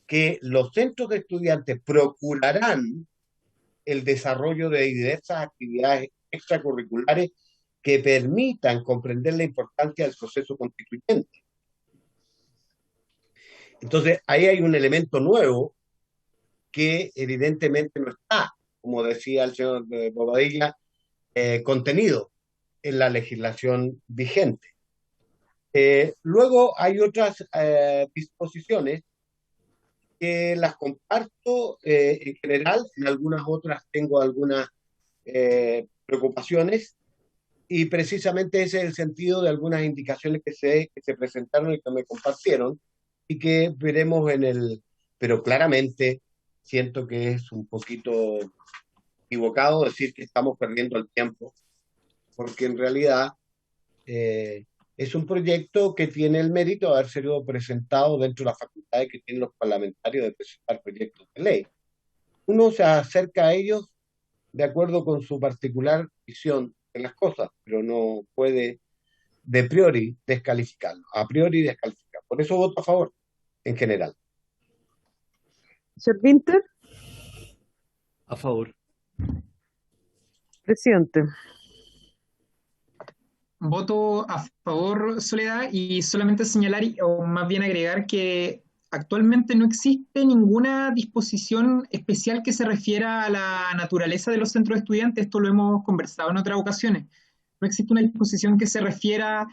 que los centros de estudiantes procurarán el desarrollo de diversas actividades extracurriculares que permitan comprender la importancia del proceso constituyente. Entonces, ahí hay un elemento nuevo que evidentemente no está, como decía el señor Bobadilla, contenido en la legislación vigente. Luego hay otras disposiciones que las comparto en general, en algunas otras tengo algunas preocupaciones, y precisamente ese es el sentido de algunas indicaciones que se presentaron y que me compartieron, y que veremos pero claramente siento que es un poquito equivocado decir que estamos perdiendo el tiempo, porque en realidad es un proyecto que tiene el mérito de haber sido presentado dentro de las facultades que tienen los parlamentarios de presentar proyectos de ley. Uno se acerca a ellos de acuerdo con su particular visión de las cosas, pero no puede de priori descalificarlo, a priori descalificar. Por eso voto a favor, en general. Señor Winter, A favor. presidente. Voto a favor, Soledad, y solamente señalar, o más bien agregar, que actualmente no existe ninguna disposición especial que se refiera a la naturaleza de los centros de estudiantes. Esto lo hemos conversado en otras ocasiones. No existe una disposición que se refiera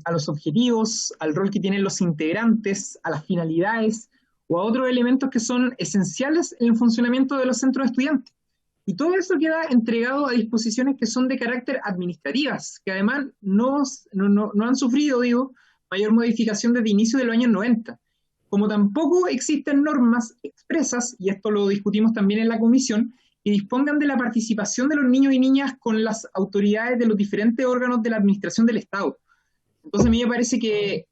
a los objetivos, al rol que tienen los integrantes, a las finalidades o a otros elementos que son esenciales en el funcionamiento de los centros de estudiantes. Y todo eso queda entregado a disposiciones que son de carácter administrativas, que además no han sufrido, mayor modificación desde inicio de los años 90. Como tampoco existen normas expresas, y esto lo discutimos también en la comisión, que dispongan de la participación de los niños y niñas con las autoridades de los diferentes órganos de la administración del Estado. Entonces a mí me parece que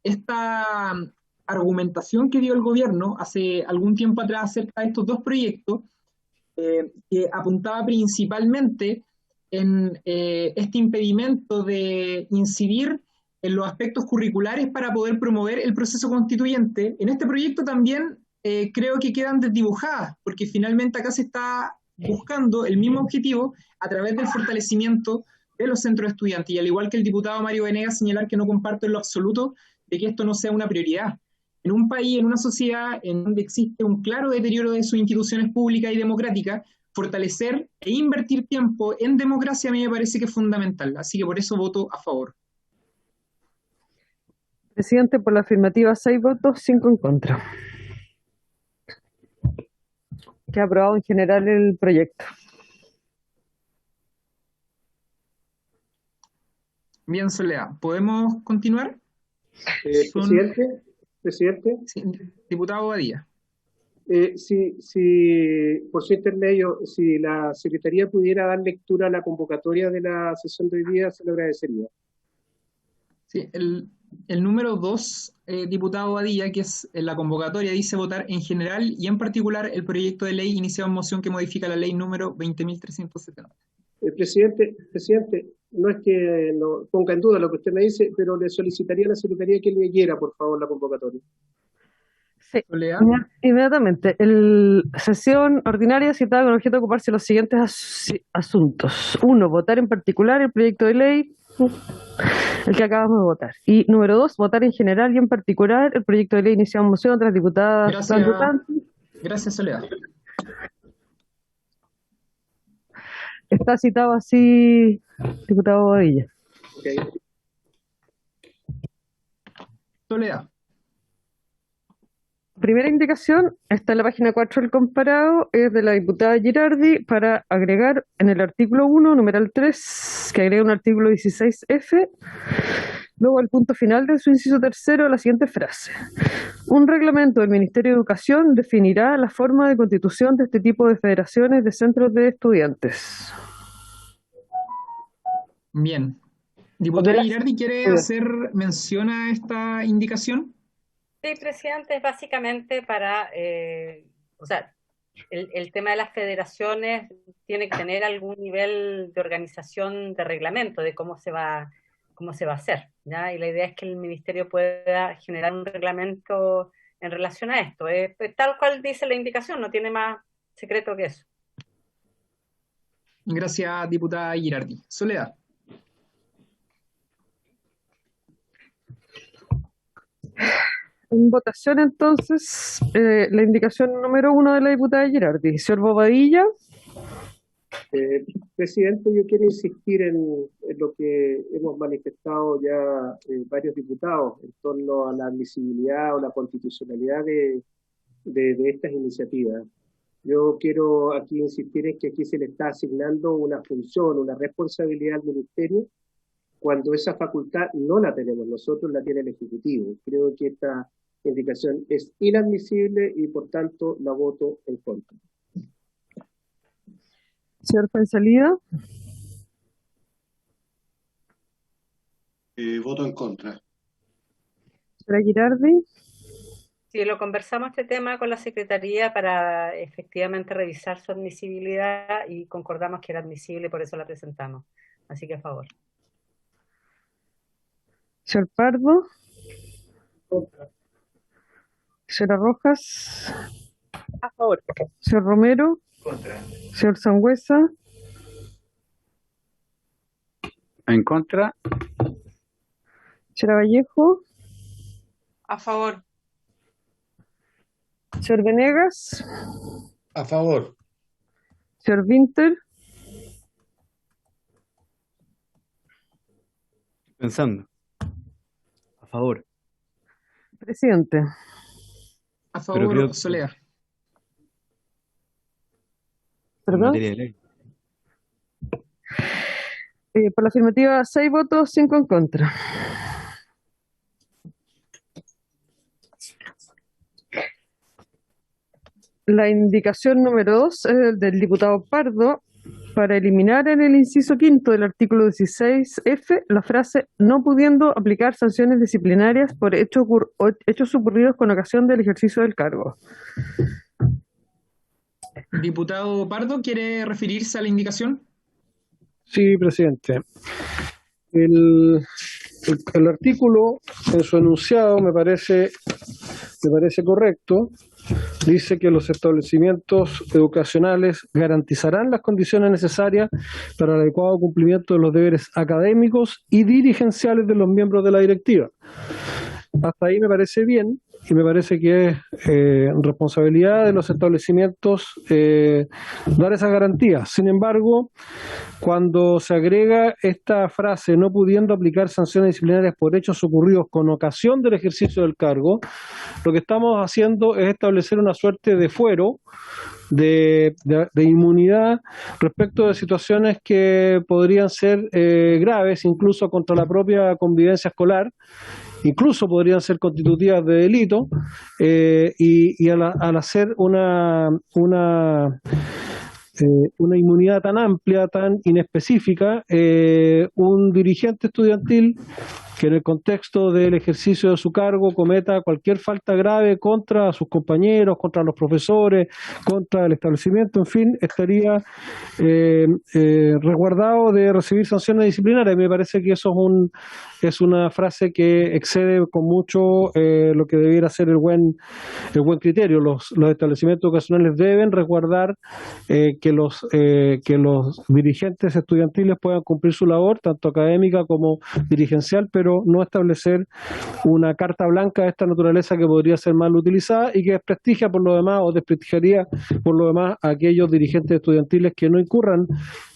esta argumentación que dio el gobierno hace algún tiempo atrás acerca de estos dos proyectos, que apuntaba principalmente en este impedimento de incidir en los aspectos curriculares para poder promover el proceso constituyente, en este proyecto también creo que quedan desdibujadas, porque finalmente acá se está buscando el mismo objetivo a través del fortalecimiento de los centros de estudiantes, y al igual que el diputado Mario Venegas, señalar que no comparto en lo absoluto de que esto no sea una prioridad. En un país, en una sociedad en donde existe un claro deterioro de sus instituciones públicas y democráticas, fortalecer e invertir tiempo en democracia a mí me parece que es fundamental. Así que por eso voto a favor. Presidente, por la afirmativa 6 votos, 5 en contra. Queda aprobado en general el proyecto. Bien, Soledad, ¿podemos continuar? Presidente. Sí, diputado Badía. Por su intermedio, si la Secretaría pudiera dar lectura a la convocatoria de la sesión de hoy día, se lo agradecería. Sí, el número 2, diputado Badilla, que es en la convocatoria, dice votar en general y en particular el proyecto de ley iniciado en moción que modifica la ley número 20.370. Presidente, no es que no ponga en duda lo que usted me dice, pero le solicitaría a la Secretaría que leyera, por favor, la convocatoria. Sí, inmediatamente. Sesión ordinaria citada con objeto de ocuparse de los siguientes asuntos. 1. Votar en particular el proyecto de ley, el que acabamos de votar. Y número 2, votar en general y en particular el proyecto de ley iniciado en moción de las diputadas. Gracias, Soledad. Está citado así, diputado Badilla. Okay. Soledad. Primera indicación está en la página 4 del comparado, es de la diputada Girardi para agregar en el artículo 1, numeral 3, que agrega un artículo 16F, luego al punto final de su inciso tercero, la siguiente frase. Un reglamento del Ministerio de Educación definirá la forma de constitución de este tipo de federaciones de centros de estudiantes. Bien. Diputada Girardi, ¿quiere hacer mención a esta indicación? Sí, presidente, es básicamente para, o sea, el tema de las federaciones tiene que tener algún nivel de organización de reglamento de cómo se va a hacer, ¿ya? Y la idea es que el ministerio pueda generar un reglamento en relación a esto. Es tal cual dice la indicación, no tiene más secreto que eso. Gracias, diputada Girardi. Soledad. En votación, entonces, la indicación número 1 de la diputada Girardi. Señor Bobadilla. Presidente, yo quiero insistir en lo que hemos manifestado ya varios diputados en torno a la admisibilidad o la constitucionalidad de estas iniciativas. Yo quiero aquí insistir en que aquí se le está asignando una función, una responsabilidad al Ministerio, cuando esa facultad no la tenemos nosotros, la tiene el Ejecutivo. Creo que esta indicación es inadmisible y por tanto la voto en contra. Señor Pensalida. Voto en contra. Señora Girardi. Sí, lo conversamos este tema con la Secretaría para efectivamente revisar su admisibilidad y concordamos que era admisible, por eso la presentamos. Así que a favor. Señor Pardo. Contra. Señora Rojas. A favor. Señor Romero. Contra. Señor Sangüesa. En contra. Señora Vallejo. A favor. Señor Venegas. A favor. Señor Winter. Pensando. A favor. Presidente. A favor, creo Soledad. en ¿Perdón? materia de ley. Por la afirmativa, 6 votos, 5 en contra. La indicación número 2 es del diputado Pardo para eliminar en el inciso quinto del artículo 16F la frase no pudiendo aplicar sanciones disciplinarias por hechos ocurridos con ocasión del ejercicio del cargo. Diputado Pardo, ¿quiere referirse a la indicación? Sí, presidente. El artículo, en su enunciado, me parece correcto. Dice que los establecimientos educacionales garantizarán las condiciones necesarias para el adecuado cumplimiento de los deberes académicos y dirigenciales de los miembros de la directiva. Hasta ahí me parece bien y me parece que es responsabilidad de los establecimientos dar esas garantías. Sin embargo, cuando se agrega esta frase no pudiendo aplicar sanciones disciplinarias por hechos ocurridos con ocasión del ejercicio del cargo, lo que estamos haciendo es establecer una suerte de fuero, de inmunidad respecto de situaciones que podrían ser graves, incluso contra la propia convivencia escolar, incluso podrían ser constitutivas de delito, y al hacer una inmunidad tan amplia, tan inespecífica, un dirigente estudiantil que en el contexto del ejercicio de su cargo cometa cualquier falta grave contra sus compañeros, contra los profesores, contra el establecimiento, en fin, estaría resguardado de recibir sanciones disciplinarias. Me parece que eso es una frase que excede con mucho lo que debiera ser el buen criterio. Los establecimientos educacionales deben resguardar que los dirigentes estudiantiles puedan cumplir su labor, tanto académica como dirigencial, pero no establecer una carta blanca de esta naturaleza que podría ser mal utilizada y que desprestigia por lo demás o desprestigiaría por lo demás a aquellos dirigentes estudiantiles que no incurran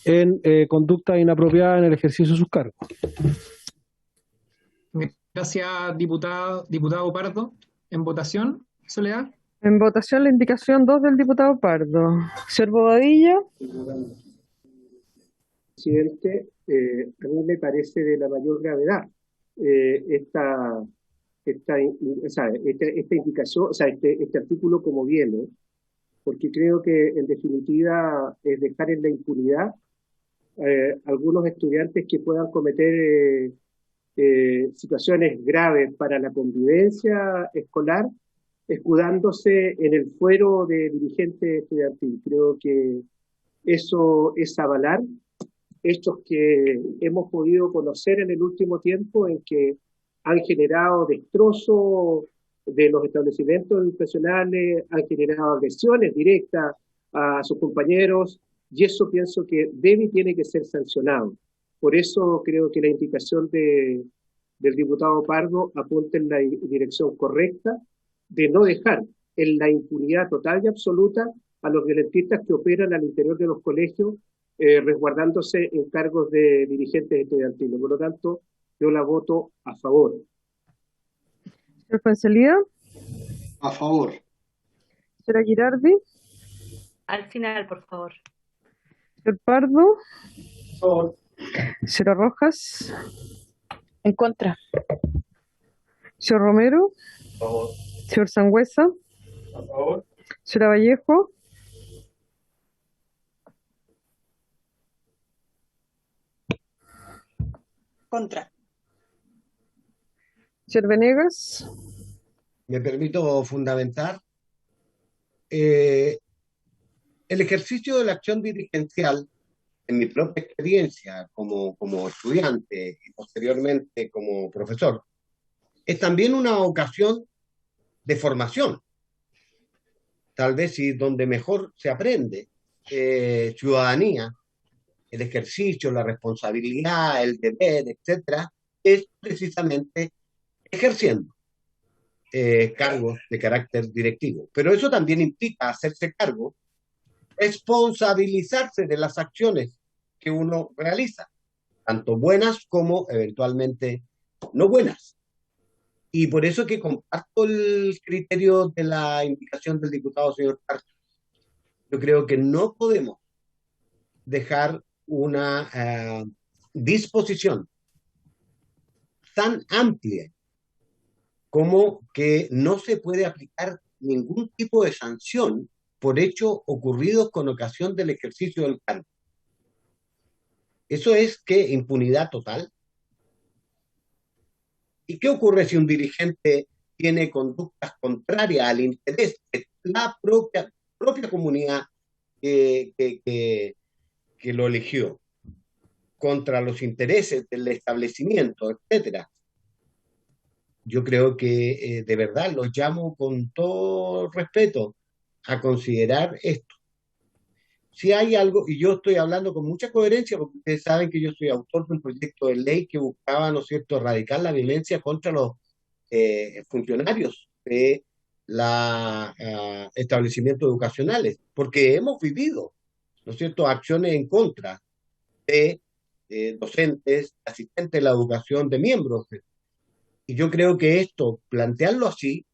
en conducta inapropiada en el ejercicio de sus cargos. Gracias, diputado Pardo. En votación, Soledad. En votación la indicación 2 del diputado Pardo. Señor Bobadilla. Presidente, a mí me parece de la mayor gravedad esta indicación, este artículo como viene, porque creo que en definitiva es dejar en la impunidad algunos estudiantes que puedan cometer situaciones graves para la convivencia escolar, escudándose en el fuero de dirigente estudiantil. Creo que eso es avalar hechos que hemos podido conocer en el último tiempo, en que han generado destrozos de los establecimientos educacionales, han generado agresiones directas a sus compañeros, y eso pienso que debe y tiene que ser sancionado. Por eso creo que la indicación del diputado Pardo apunta en la dirección correcta de no dejar en la impunidad total y absoluta a los violentistas que operan al interior de los colegios, resguardándose en cargos de dirigentes estudiantiles. Por lo tanto, yo la voto a favor. Señor Fuenzalida. A favor. Señora Girardi. Al final, por favor. Señor Pardo. A favor. Señora Rojas. En contra. Señor Romero. A favor. Señor Sangüesa. A favor. Señora Vallejo. Contra. Señor Venegas. Me permito fundamentar. El ejercicio de la acción dirigencial, en mi propia experiencia como estudiante y posteriormente como profesor, es también una ocasión de formación. Tal vez y donde mejor se aprende ciudadanía, el ejercicio, la responsabilidad, el deber, etcétera, es precisamente ejerciendo cargos de carácter directivo. Pero eso también implica hacerse cargo, responsabilizarse de las acciones que uno realiza, tanto buenas como eventualmente no buenas. Y por eso que comparto el criterio de la indicación del diputado señor Pardo. Yo creo que no podemos dejar una disposición tan amplia como que no se puede aplicar ningún tipo de sanción por hechos ocurridos con ocasión del ejercicio del cargo. Eso es que impunidad total. ¿Y qué ocurre si un dirigente tiene conductas contrarias al interés de la propia comunidad que lo eligió, contra los intereses del establecimiento, etcétera? Yo creo que de verdad los llamo con todo respeto a considerar esto. Si hay algo, y yo estoy hablando con mucha coherencia, porque ustedes saben que yo soy autor de un proyecto de ley que buscaba, ¿no es cierto?, erradicar la violencia contra los funcionarios de los establecimientos educacionales, porque hemos vivido, ¿no es cierto?, acciones en contra de docentes, asistentes de la educación, de miembros. Y yo creo que esto, plantearlo así,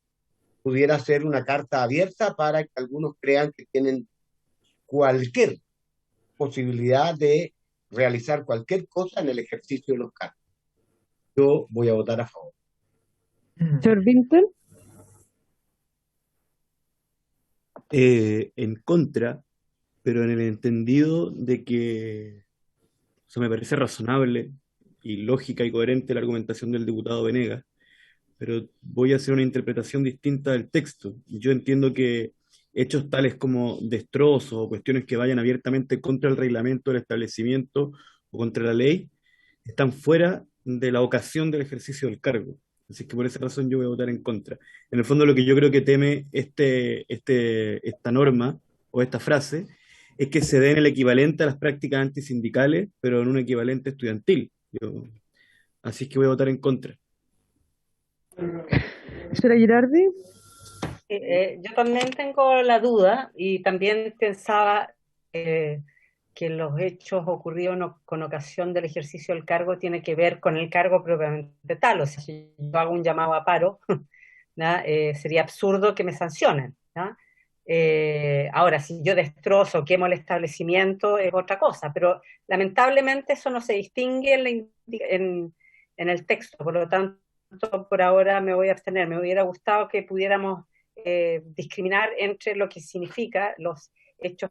pudiera ser una carta abierta para que algunos crean que tienen cualquier posibilidad de realizar cualquier cosa en el ejercicio de los cargos. Yo voy a votar a favor. Señor Vinter. En contra, pero en el entendido de que me parece razonable y lógica y coherente la argumentación del diputado Venegas, pero voy a hacer una interpretación distinta del texto. Yo entiendo que hechos tales como destrozos o cuestiones que vayan abiertamente contra el reglamento del establecimiento o contra la ley están fuera de la ocasión del ejercicio del cargo. Así que por esa razón yo voy a votar en contra. En el fondo lo que yo creo que teme esta norma o esta frase es que se den el equivalente a las prácticas antisindicales, pero en un equivalente estudiantil. Así que voy a votar en contra. Señora Girardi. Yo también tengo la duda y también pensaba que los hechos ocurridos con ocasión del ejercicio del cargo tiene que ver con el cargo propiamente tal. O sea, si yo hago un llamado a paro, sería absurdo que me sancionen. Ahora, si yo destrozo, quemo el establecimiento, es otra cosa, pero lamentablemente eso no se distingue en el texto, por lo tanto, por ahora me voy a abstener. Me hubiera gustado que pudiéramos discriminar entre lo que significa los hechos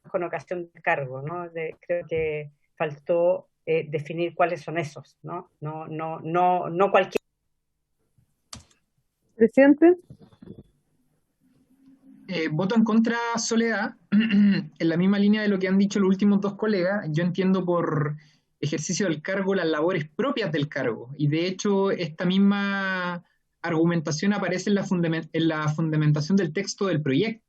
con ocasión del cargo, ¿no? Creo que faltó definir cuáles son esos, ¿no? No cualquier. Presidente. Voto en contra, Soledad, en la misma línea de lo que han dicho los últimos dos colegas. Yo entiendo por ejercicio del cargo las labores propias del cargo, y de hecho esta misma argumentación aparece en la fundamentación del texto del proyecto,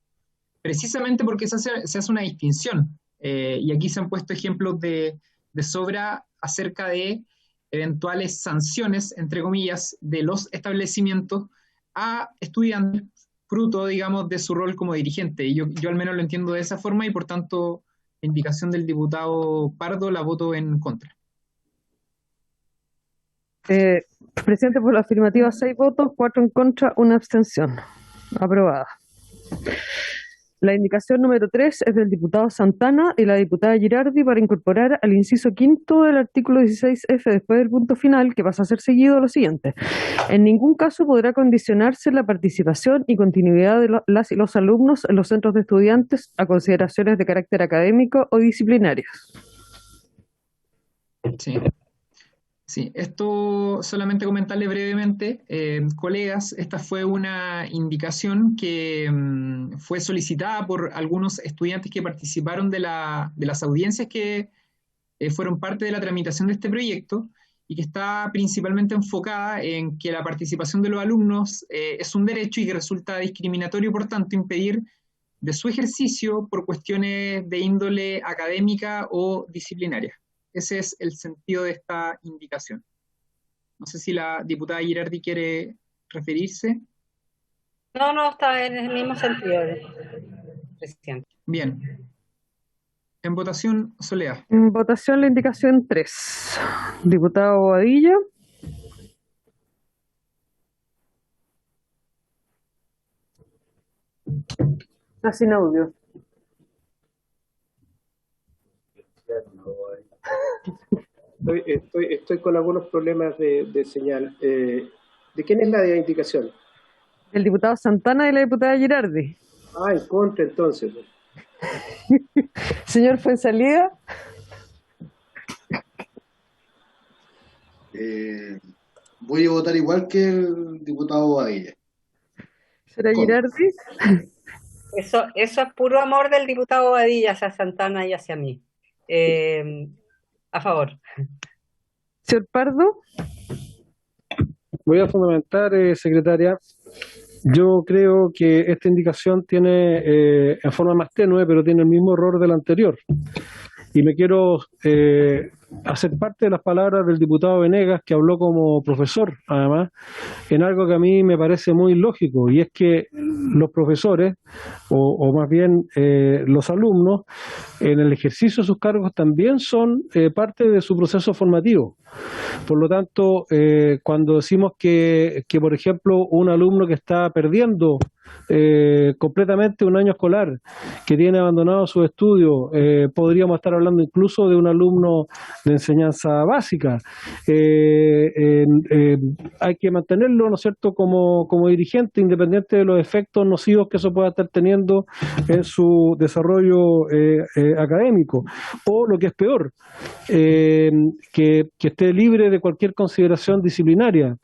precisamente porque se hace una distinción, y aquí se han puesto ejemplos de sobra acerca de eventuales sanciones, entre comillas, de los establecimientos a estudiantes, fruto, digamos, de su rol como dirigente. Y yo al menos lo entiendo de esa forma, y por tanto, la indicación del diputado Pardo la voto en contra. Presidente, por la afirmativa 6 votos, 4 en contra, 1 abstención. Aprobada. La indicación número 3 es del diputado Santana y la diputada Girardi para incorporar al inciso quinto del artículo 16F después del punto final, que pasa a ser seguido, lo siguiente. En ningún caso podrá condicionarse la participación y continuidad de las y los alumnos en los centros de estudiantes a consideraciones de carácter académico o disciplinarias. Sí, esto solamente comentarle brevemente, colegas, esta fue una indicación que fue solicitada por algunos estudiantes que participaron de las audiencias que fueron parte de la tramitación de este proyecto, y que está principalmente enfocada en que la participación de los alumnos es un derecho y que resulta discriminatorio, por tanto, impedir de su ejercicio por cuestiones de índole académica o disciplinaria. Ese es el sentido de esta indicación. No sé si la diputada Girardi quiere referirse. No, está en el mismo sentido, presidente. Bien. En votación, Soledad. En votación, la indicación 3. Diputado Bobadilla. Está sin audio. Estoy con algunos problemas de señal. ¿De quién es la indicación? Del diputado Santana y la diputada Girardi. En contra, entonces. Señor Fuenzalida. Voy a votar igual que el diputado Bobadilla. ¿Será Girardi? Eso es puro amor del diputado Bobadilla hacia Santana y hacia mí. A favor. Señor Pardo. Voy a fundamentar, secretaria. Yo creo que esta indicación tiene, en forma más tenue, pero tiene el mismo error del anterior. Y me quiero hacer parte de las palabras del diputado Venegas, que habló como profesor, además, en algo que a mí me parece muy lógico, y es que los profesores, o más bien los alumnos, en el ejercicio de sus cargos también son parte de su proceso formativo. Por lo tanto, cuando decimos que, por ejemplo, un alumno que está perdiendo completamente un año escolar, que tiene abandonado sus estudios, podríamos estar hablando incluso de un alumno de enseñanza básica. Hay que mantenerlo, ¿no es cierto?, como dirigente, independiente de los efectos nocivos que eso pueda estar teniendo en su desarrollo académico, o lo que es peor, que esté libre de cualquier consideración disciplinaria.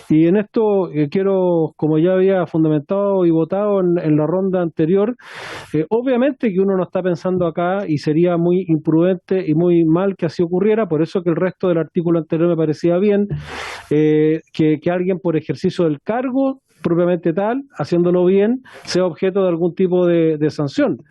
Y en esto quiero, como ya había fundamentado y votado en la ronda anterior, obviamente que uno no está pensando acá, y sería muy imprudente y muy mal que así ocurriera, por eso que el resto del artículo anterior me parecía bien, que alguien por ejercicio del cargo propiamente tal, haciéndolo bien, sea objeto de algún tipo de sanción.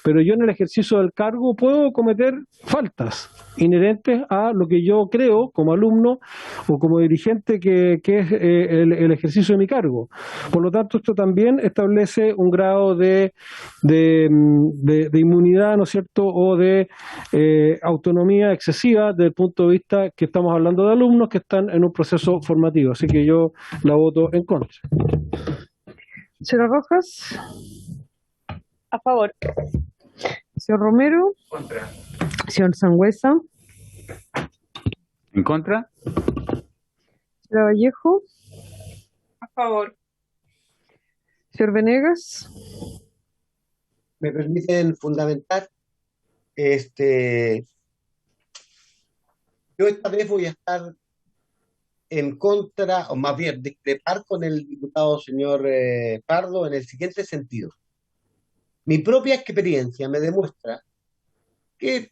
Pero yo en el ejercicio del cargo puedo cometer faltas inherentes a lo que yo creo como alumno o como dirigente que es el ejercicio de mi cargo. Por lo tanto, esto también establece un grado de inmunidad, ¿no es cierto?, o de autonomía excesiva desde el punto de vista que estamos hablando de alumnos que están en un proceso formativo. Así que yo la voto en contra. Señora Rojas. A favor. Señor Romero. Contra. Señor Sangüesa. ¿En contra? Señora Vallejo. A favor. Señor Venegas. ¿Me permiten fundamentar? Yo esta vez voy a estar en contra, o más bien discrepar con el diputado señor Pardo en el siguiente sentido. Mi propia experiencia me demuestra que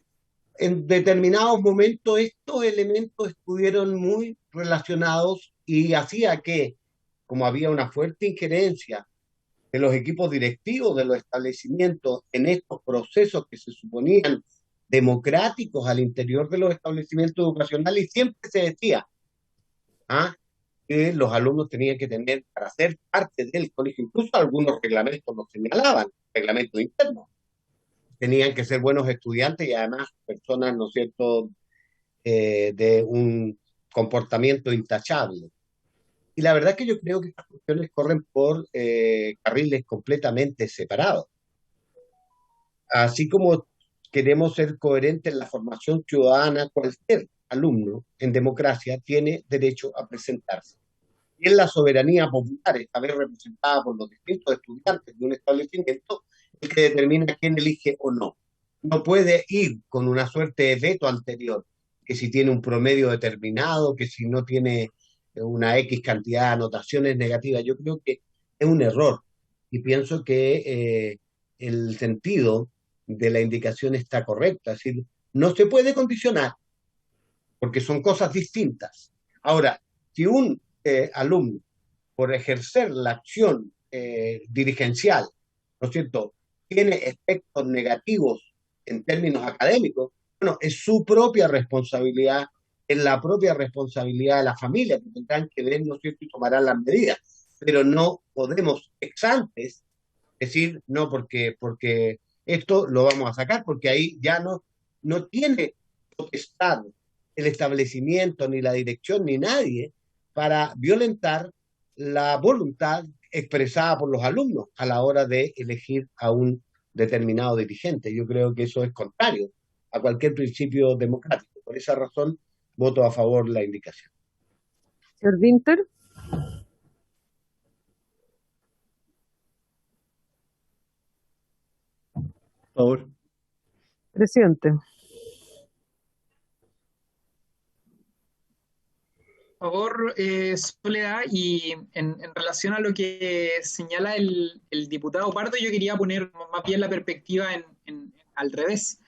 en determinados momentos estos elementos estuvieron muy relacionados y hacía que, como había una fuerte injerencia de los equipos directivos de los establecimientos en estos procesos que se suponían democráticos al interior de los establecimientos educacionales, y siempre se decía que los alumnos tenían que tener, para ser parte del colegio, incluso algunos reglamentos lo señalaban, reglamentos internos, tenían que ser buenos estudiantes y además personas, ¿no es cierto?, de un comportamiento intachable. Y la verdad es que yo creo que estas cuestiones corren por carriles completamente separados. Así como queremos ser coherentes en la formación ciudadana, cualquier alumno en democracia tiene derecho a presentarse. Y en la soberanía popular, esta vez representada por los distintos estudiantes de un establecimiento, el que determina quién elige o no. No puede ir con una suerte de veto anterior, que si tiene un promedio determinado, que si no tiene una X cantidad de anotaciones negativas. Yo creo que es un error y pienso que el sentido de la indicación está correcta. Es decir, no se puede condicionar porque son cosas distintas. Ahora, si un alumno, por ejercer la acción dirigencial, ¿no es cierto?, tiene efectos negativos en términos académicos, bueno, es su propia responsabilidad, es la propia responsabilidad de la familia, que tendrán que ver, ¿no es cierto?, y tomarán las medidas. Pero no podemos ex antes decir, no, porque esto lo vamos a sacar, porque ahí ya no tiene potestad el establecimiento, ni la dirección, ni nadie, para violentar la voluntad expresada por los alumnos a la hora de elegir a un determinado dirigente. Yo creo que eso es contrario a cualquier principio democrático. Por esa razón, voto a favor de la indicación. Señor Winter. Por favor. Presidente. Por favor, Soledad, y en relación a lo que señala el diputado Pardo, yo quería poner más bien la perspectiva al revés,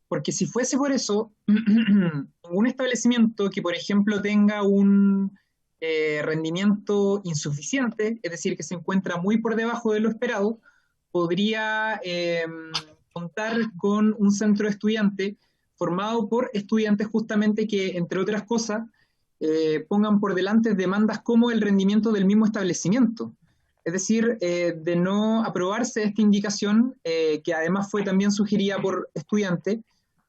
porque si fuese por eso, un establecimiento que, por ejemplo, tenga un rendimiento insuficiente, es decir, que se encuentra muy por debajo de lo esperado, podría contar con un centro de estudiantes formado por estudiantes justamente que, entre otras cosas, pongan por delante demandas como el rendimiento del mismo establecimiento. Es decir, de no aprobarse esta indicación, que además fue también sugerida por estudiantes,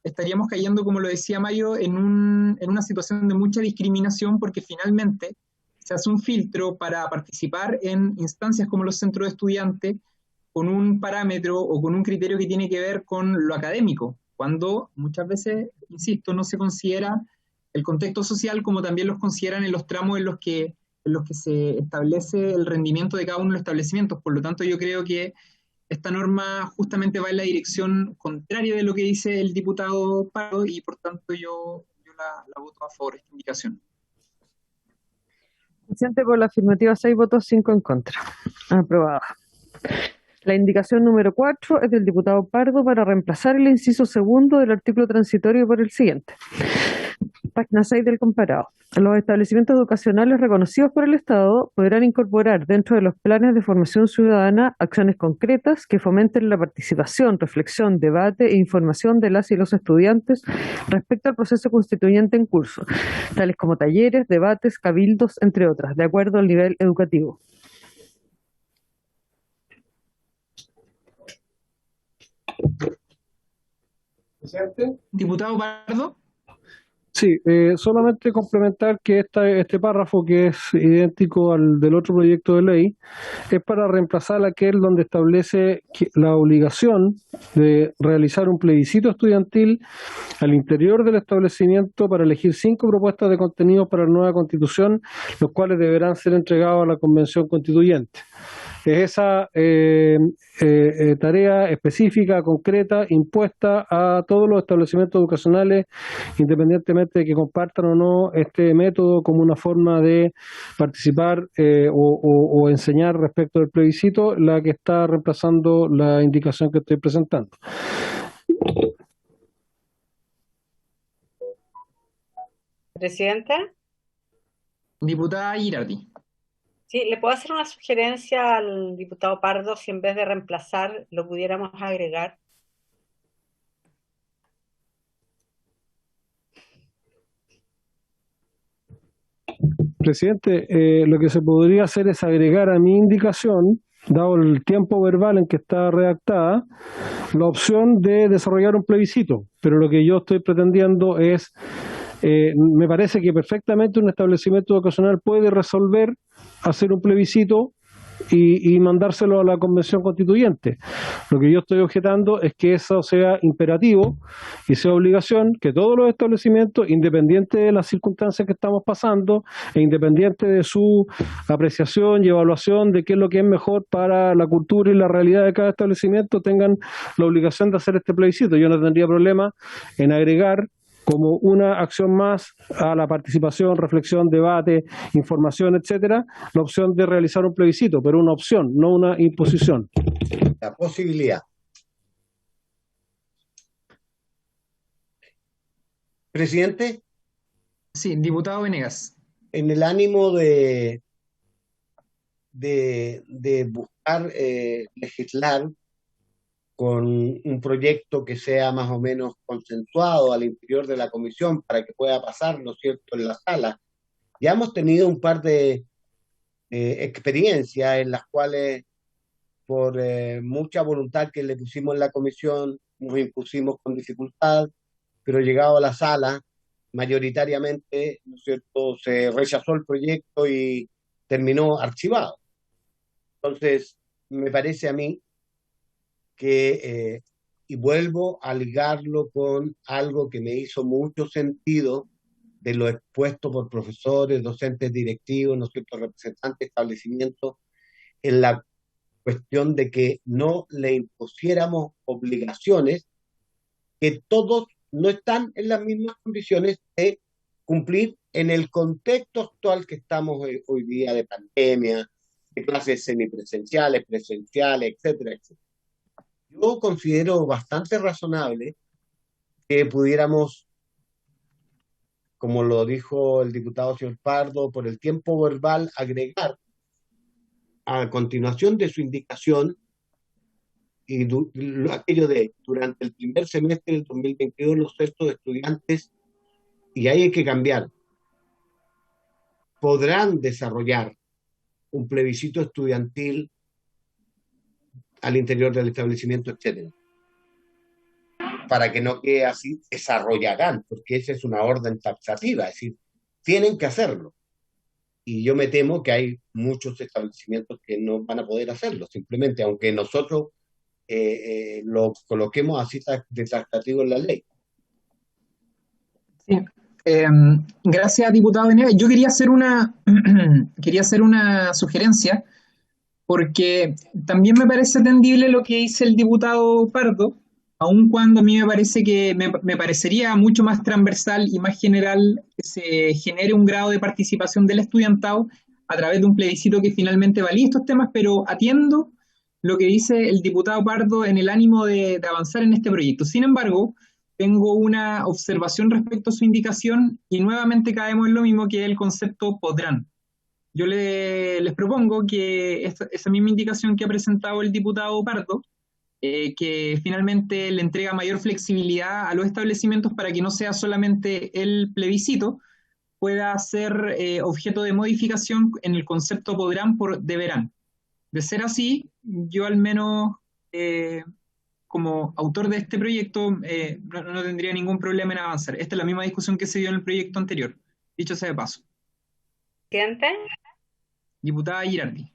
estaríamos cayendo, como lo decía Mayo, en una situación de mucha discriminación, porque finalmente se hace un filtro para participar en instancias como los centros de estudiantes con un parámetro o con un criterio que tiene que ver con lo académico, cuando muchas veces, insisto, no se considera el contexto social como también los consideran en los tramos en los que se establece el rendimiento de cada uno de los establecimientos. Por lo tanto, yo creo que esta norma justamente va en la dirección contraria de lo que dice el diputado Pardo y por tanto yo la voto a favor de esta indicación. Presidente, por la afirmativa 6 votos, 5 en contra. Aprobada. La indicación número 4 es del diputado Pardo para reemplazar el inciso segundo del artículo transitorio por el siguiente. página 6 del comparado. Los establecimientos educacionales reconocidos por el Estado podrán incorporar dentro de los planes de formación ciudadana acciones concretas que fomenten la participación, reflexión, debate e información de las y los estudiantes respecto al proceso constituyente en curso, tales como talleres, debates, cabildos, entre otras, de acuerdo al nivel educativo. Diputado Pardo. Sí, solamente complementar que este párrafo, que es idéntico al del otro proyecto de ley, es para reemplazar aquel donde establece la obligación de realizar un plebiscito estudiantil al interior del establecimiento para elegir 5 propuestas de contenidos para la nueva Constitución, los cuales deberán ser entregados a la Convención Constituyente. Es esa tarea específica, concreta, impuesta a todos los establecimientos educacionales, independientemente de que compartan o no este método como una forma de participar o enseñar respecto del plebiscito, la que está reemplazando la indicación que estoy presentando. Presidente. Diputada Girardi. Sí, ¿le puedo hacer una sugerencia al diputado Pardo si en vez de reemplazar lo pudiéramos agregar? Presidente, lo que se podría hacer es agregar a mi indicación, dado el tiempo verbal en que está redactada, la opción de desarrollar un plebiscito. Pero lo que yo estoy pretendiendo es, me parece que perfectamente un establecimiento educacional puede resolver hacer un plebiscito y mandárselo a la Convención Constituyente. Lo que yo estoy objetando es que eso sea imperativo y sea obligación que todos los establecimientos, independiente de las circunstancias que estamos pasando e independiente de su apreciación y evaluación de qué es lo que es mejor para la cultura y la realidad de cada establecimiento, tengan la obligación de hacer este plebiscito. Yo no tendría problema en agregar como una acción más a la participación, reflexión, debate, información, etcétera, la opción de realizar un plebiscito, pero una opción, no una imposición. La posibilidad. Presidente. Sí, diputado Venegas. En el ánimo de buscar legislar con un proyecto que sea más o menos consensuado al interior de la comisión para que pueda pasar, ¿no es cierto?, en la sala. Ya hemos tenido un par de experiencias en las cuales, por mucha voluntad que le pusimos en la comisión, nos impusimos con dificultad, pero llegado a la sala, mayoritariamente, ¿no es cierto?, se rechazó el proyecto y terminó archivado. Entonces, me parece a mí que, y vuelvo a ligarlo con algo que me hizo mucho sentido de lo expuesto por profesores, docentes directivos, ¿no es cierto?, representantes de establecimientos, en la cuestión de que no le impusiéramos obligaciones que todos no están en las mismas condiciones de cumplir en el contexto actual que estamos hoy día de pandemia, de clases semipresenciales, presenciales, etcétera, etcétera. Yo considero bastante razonable que pudiéramos, como lo dijo el diputado señor Pardo, por el tiempo verbal, agregar a continuación de su indicación y aquello de durante el primer semestre del 2022 los textos de estudiantes, y ahí hay que cambiar, podrán desarrollar un plebiscito estudiantil al interior del establecimiento, etcétera, para que no quede así, desarrollarán, porque esa es una orden taxativa, es decir, tienen que hacerlo. Y yo me temo que hay muchos establecimientos que no van a poder hacerlo, simplemente, aunque nosotros lo coloquemos así de taxativo en la ley. Sí. Gracias, diputado Venegas. Yo quería hacer una sugerencia, porque también me parece atendible lo que dice el diputado Pardo, aun cuando a mí me parece que me parecería mucho más transversal y más general que se genere un grado de participación del estudiantado a través de un plebiscito que finalmente valide estos temas, pero atiendo lo que dice el diputado Pardo en el ánimo de avanzar en este proyecto. Sin embargo, tengo una observación respecto a su indicación y nuevamente caemos en lo mismo que el concepto podrán. Yo les propongo que esa misma indicación que ha presentado el diputado Pardo, que finalmente le entrega mayor flexibilidad a los establecimientos para que no sea solamente el plebiscito, pueda ser objeto de modificación en el concepto podrán por deberán. De ser así, yo al menos como autor de este proyecto no tendría ningún problema en avanzar. Esta es la misma discusión que se dio en el proyecto anterior, dicho sea de paso. ¿Siguiente? Diputada Girardi.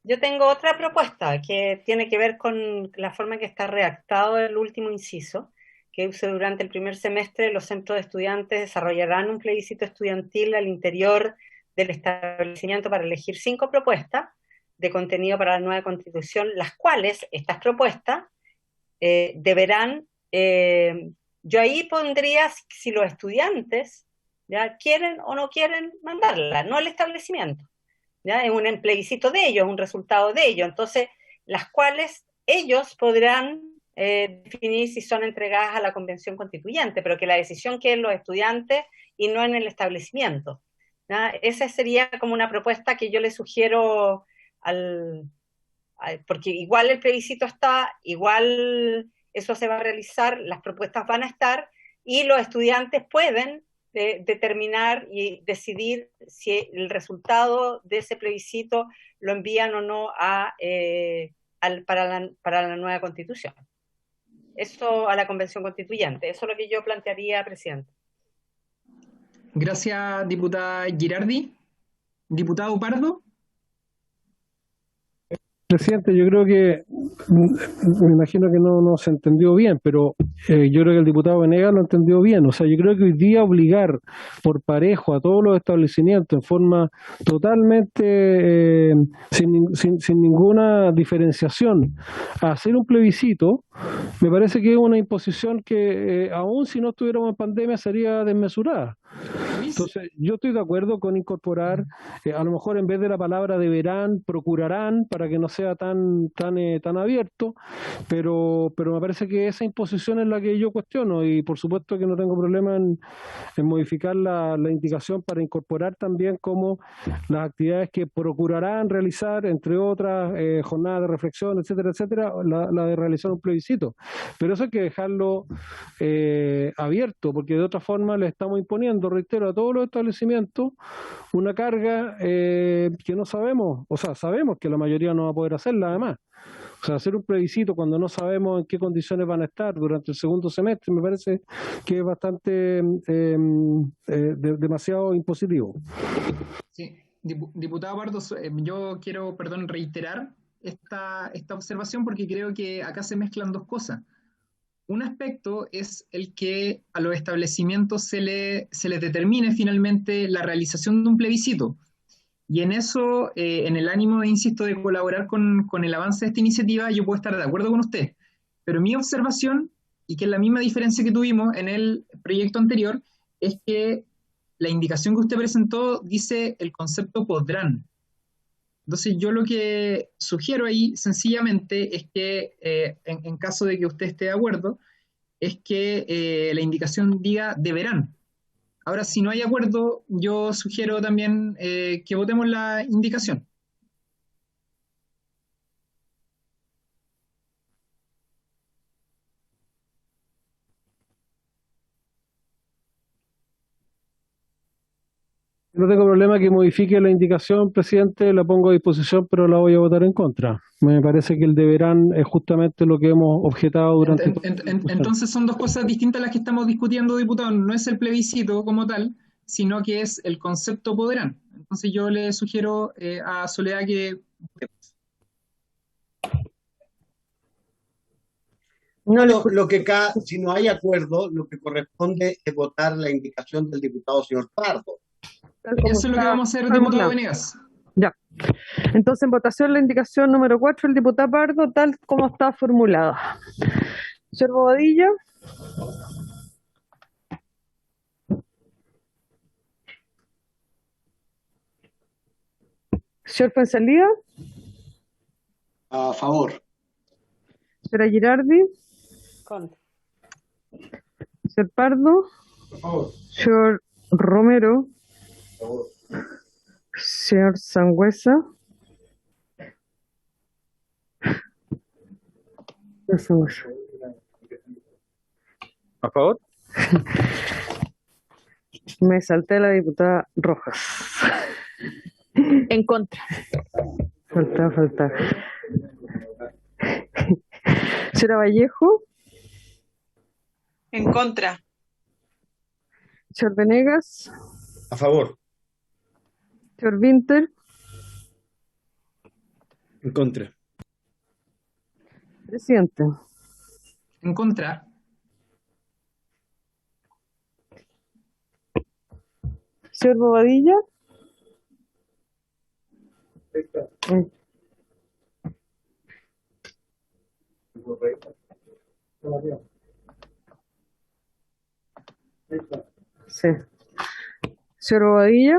Yo tengo otra propuesta que tiene que ver con la forma en que está redactado el último inciso, que dice: durante el primer semestre los centros de estudiantes desarrollarán un plebiscito estudiantil al interior del establecimiento para elegir 5 propuestas de contenido para la nueva Constitución, las cuales, estas propuestas, deberán, yo ahí pondría si los estudiantes ya quieren o no quieren mandarla, no el establecimiento. ¿Ya? Es un plebiscito de ellos, un resultado de ellos, entonces las cuales ellos podrán definir si son entregadas a la Convención Constituyente, pero que la decisión quede en los estudiantes y no en el establecimiento. ¿Ya? Esa sería como una propuesta que yo le sugiero porque igual el plebiscito está, igual eso se va a realizar, las propuestas van a estar, y los estudiantes pueden determinar y decidir si el resultado de ese plebiscito lo envían o no para la nueva Constitución. Eso a la Convención Constituyente. Eso es lo que yo plantearía, presidente. Gracias, diputada Girardi. Diputado Pardo. Presidente, yo creo que, me imagino que no se entendió bien, pero yo creo que el diputado Venegas lo entendió bien. O sea, yo creo que hoy día obligar por parejo a todos los establecimientos en forma totalmente sin ninguna diferenciación a hacer un plebiscito, me parece que es una imposición que aún si no estuviéramos en pandemia sería desmesurada. Entonces, yo estoy de acuerdo con incorporar, a lo mejor en vez de la palabra deberán, procurarán, para que no sea tan abierto, pero me parece que esa imposición es la que yo cuestiono, y por supuesto que no tengo problema en modificar la indicación para incorporar también como las actividades que procurarán realizar, entre otras, jornadas de reflexión, etcétera, etcétera, la de realizar un plebiscito. Pero eso hay que dejarlo abierto, porque de otra forma le estamos imponiendo, reitero, a todos los establecimientos una carga que no sabemos, o sea, sabemos que la mayoría no va a poder hacerla además. O sea, hacer un plebiscito cuando no sabemos en qué condiciones van a estar durante el segundo semestre me parece que es bastante demasiado impositivo. Sí, diputado Pardo, yo quiero, reiterar esta observación porque creo que acá se mezclan dos cosas. Un aspecto es el que a los establecimientos se les determine finalmente la realización de un plebiscito. Y en eso, en el ánimo, insisto, de colaborar con el avance de esta iniciativa, yo puedo estar de acuerdo con usted. Pero mi observación, y que es la misma diferencia que tuvimos en el proyecto anterior, es que la indicación que usted presentó dice el concepto podrán. Entonces yo lo que sugiero ahí sencillamente es que, en caso de que usted esté de acuerdo, es que la indicación diga deberán. Ahora, si no hay acuerdo, yo sugiero también que votemos la indicación. No tengo problema que modifique la indicación, presidente, la pongo a disposición, pero la voy a votar en contra. Me parece que el deberán es justamente lo que hemos objetado durante... Entonces son dos cosas distintas las que estamos discutiendo, diputado. No es el plebiscito como tal, sino que es el concepto podrán. Entonces yo le sugiero a Soledad que... Lo que acá, si no hay acuerdo, lo que corresponde es votar la indicación del diputado señor Pardo. Eso es lo que vamos a hacer, diputado Venegas. Ya. Entonces, en votación la indicación número 4, el diputado Pardo, tal como está formulada. Señor Bobadilla. Señor Fuenzalía. A favor. Señora Girardi. Contra. Señor Pardo. Señor Romero. Señor Sangüesa. Señor Sangüesa. ¿A favor? Me salté la diputada Rojas. En contra. Falta. Señora Vallejo. En contra. Señor Venegas. A favor. Señor Winter. En contra. Presidente. En contra. Señor Bobadilla. Sí. Señor Bobadilla.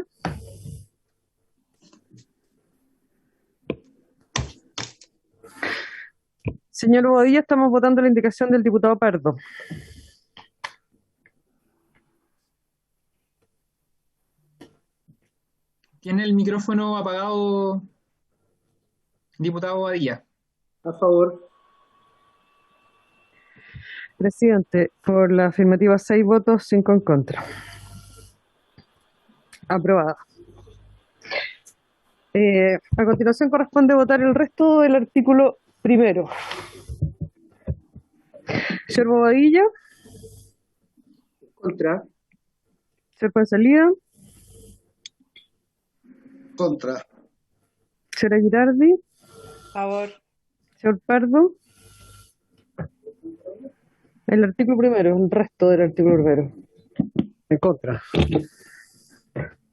Señor Bobadilla, estamos votando la indicación del diputado Pardo. Tiene el micrófono apagado, diputado Bobadilla. A favor. Presidente, por la afirmativa 6 votos, 5 en contra. Aprobada. A continuación corresponde votar el resto del artículo primero. Señor Bobadilla. Contra. Señor Pansalida. Contra. Señora Girardi. Favor. Señor Pardo. El artículo primero, el resto del artículo primero. En contra.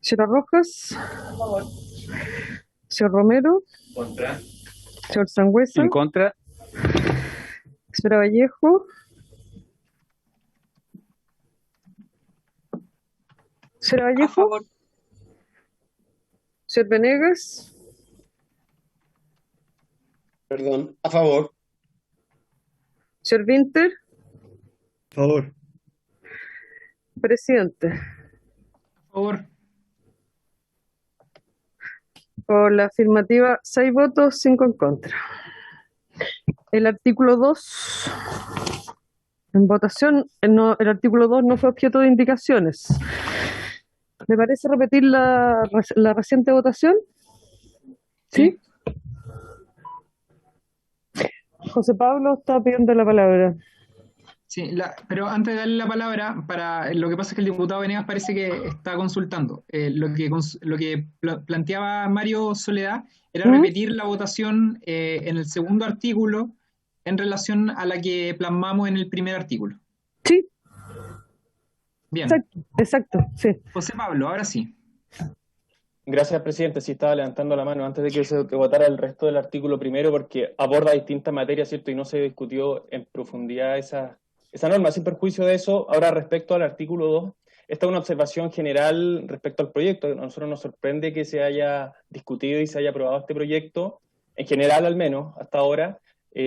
Señora Rojas. Favor. Señor Romero. Contra. Señor Sangüesa. En contra. Señora Vallejo. Señora A Vallejo. favor. Señor Venegas. Perdón. A favor. Señor Winter. A favor. Presidente. Por favor. Por la afirmativa, 6 votos, 5 en contra. El artículo 2, en votación, el artículo 2 no fue objeto de indicaciones. ¿Le parece repetir la reciente votación? ¿Sí? José Pablo está pidiendo la palabra. Sí, pero antes de darle la palabra, lo que pasa es que el diputado Venegas parece que está consultando. Lo que planteaba Mario Soledad era repetir la votación en el segundo artículo en relación a la que plasmamos en el primer artículo. Sí. Bien. Exacto, sí. José Pablo, ahora sí. Gracias, presidente. Sí, estaba levantando la mano antes de que se votara el resto del artículo primero, porque aborda distintas materias, ¿cierto? Y no se discutió en profundidad esa norma. Sin perjuicio de eso, ahora respecto al artículo 2, esta es una observación general respecto al proyecto. A nosotros nos sorprende que se haya discutido y se haya aprobado este proyecto, en general al menos, hasta ahora,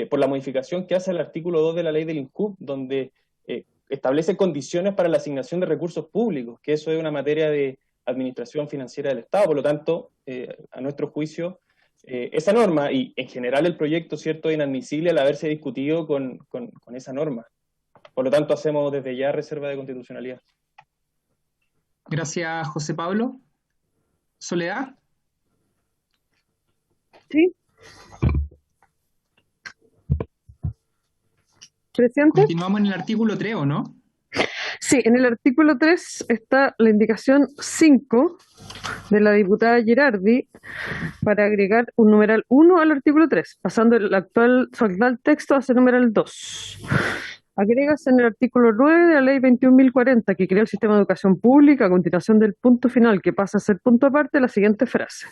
por la modificación que hace el artículo 2 de la ley del INCUB, donde establece condiciones para la asignación de recursos públicos, que eso es una materia de administración financiera del Estado. Por lo tanto, a nuestro juicio, esa norma y en general el proyecto, ¿cierto?, es inadmisible al haberse discutido con esa norma. Por lo tanto, hacemos desde ya reserva de constitucionalidad. Gracias, José Pablo. ¿Soledad? Sí. ¿Presidente? Continuamos en el artículo 3, ¿o no? Sí, en el artículo 3 está la indicación 5 de la diputada Girardi para agregar un numeral 1 al artículo 3, pasando su actual texto a ser numeral 2. Agregas en el artículo 9 de la ley 21.040, que crea el sistema de educación pública, a continuación del punto final, que pasa a ser punto aparte, la siguiente frase.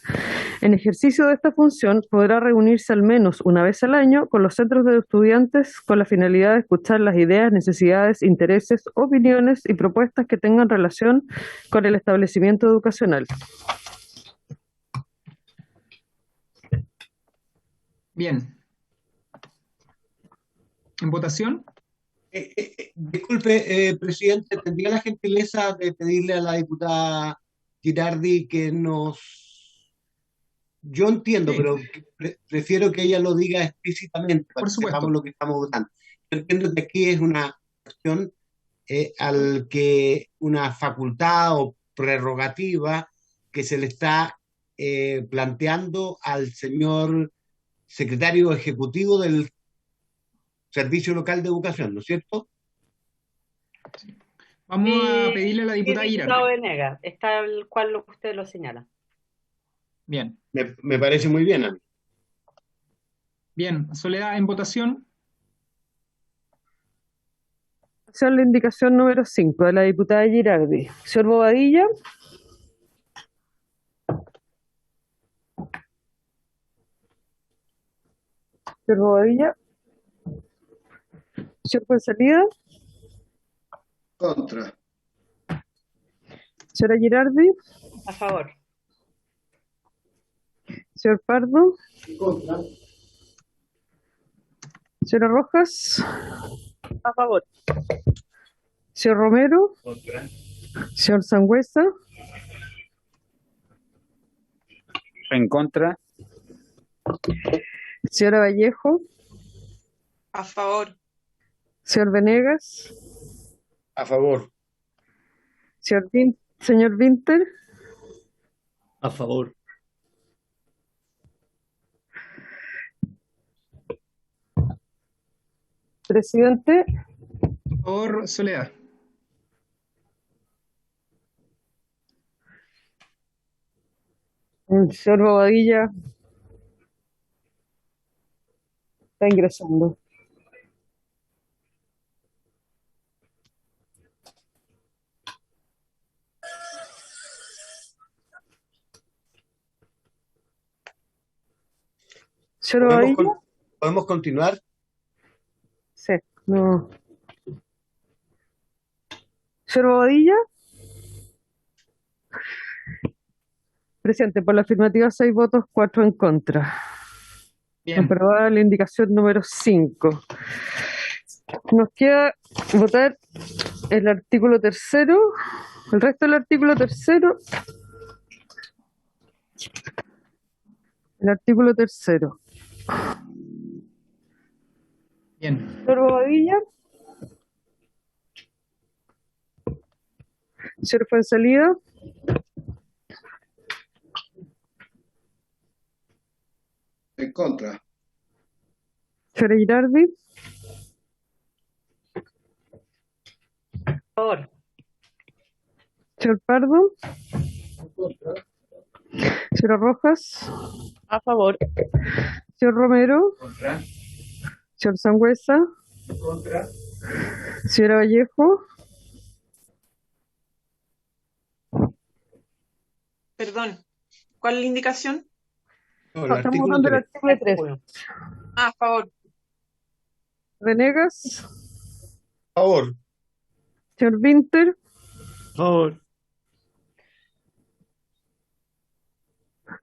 En ejercicio de esta función, podrá reunirse al menos una vez al año con los centros de estudiantes con la finalidad de escuchar las ideas, necesidades, intereses, opiniones y propuestas que tengan relación con el establecimiento educacional. Bien. ¿En votación? Disculpe. Disculpe, presidente, ¿tendría la gentileza de pedirle a la diputada Girardi que Yo entiendo, Sí, pero prefiero que ella lo diga explícitamente para por que sepamos supuesto. lo que estamos votando. Yo entiendo que aquí es una cuestión al que una facultad o prerrogativa que se le está planteando al señor secretario ejecutivo del Servicio Local de Educación, ¿no es cierto? Vamos a pedirle a la Sí, diputada diputado Girardi. Venegas, está el cual usted lo señala. Bien. Me parece muy bien a mí. Bien, Soledad, en votación. Esa es la indicación número 5 de la diputada Girardi. Señor Bobadilla. Señor Bobadilla. Señor Fuenzalida. Contra. Señora Girardi. A favor. Señor Pardo. Contra. Señora Rojas. A favor. Señor Romero. Contra. Señor Sangüesa. En contra. Señora Vallejo. A favor. Señor Venegas. A favor. Señor Vinter. A favor. Presidente. Por Soledad. El señor Bobadilla está ingresando. Señor Bobadilla. ¿Podemos continuar? Sí, no. Señor Bobadilla. Presidente, por la afirmativa 6 votos, 4 en contra. Bien. Aprobada la indicación número 5. Nos queda votar el artículo 3º, el resto del artículo 3º. El artículo 3º. Bien. Señor Bobadilla. Señor Fuenzalida. En contra. Señora Girardi. A favor. Señor Pardo. Señora Rojas. A favor. Señor Romero. Contra. Señor Sangüesa. Contra. Señora Vallejo. Perdón. ¿Cuál es la indicación? No, No, estamos votando el artículo 3. A favor. Venegas. A favor. Señor Vinter. A favor.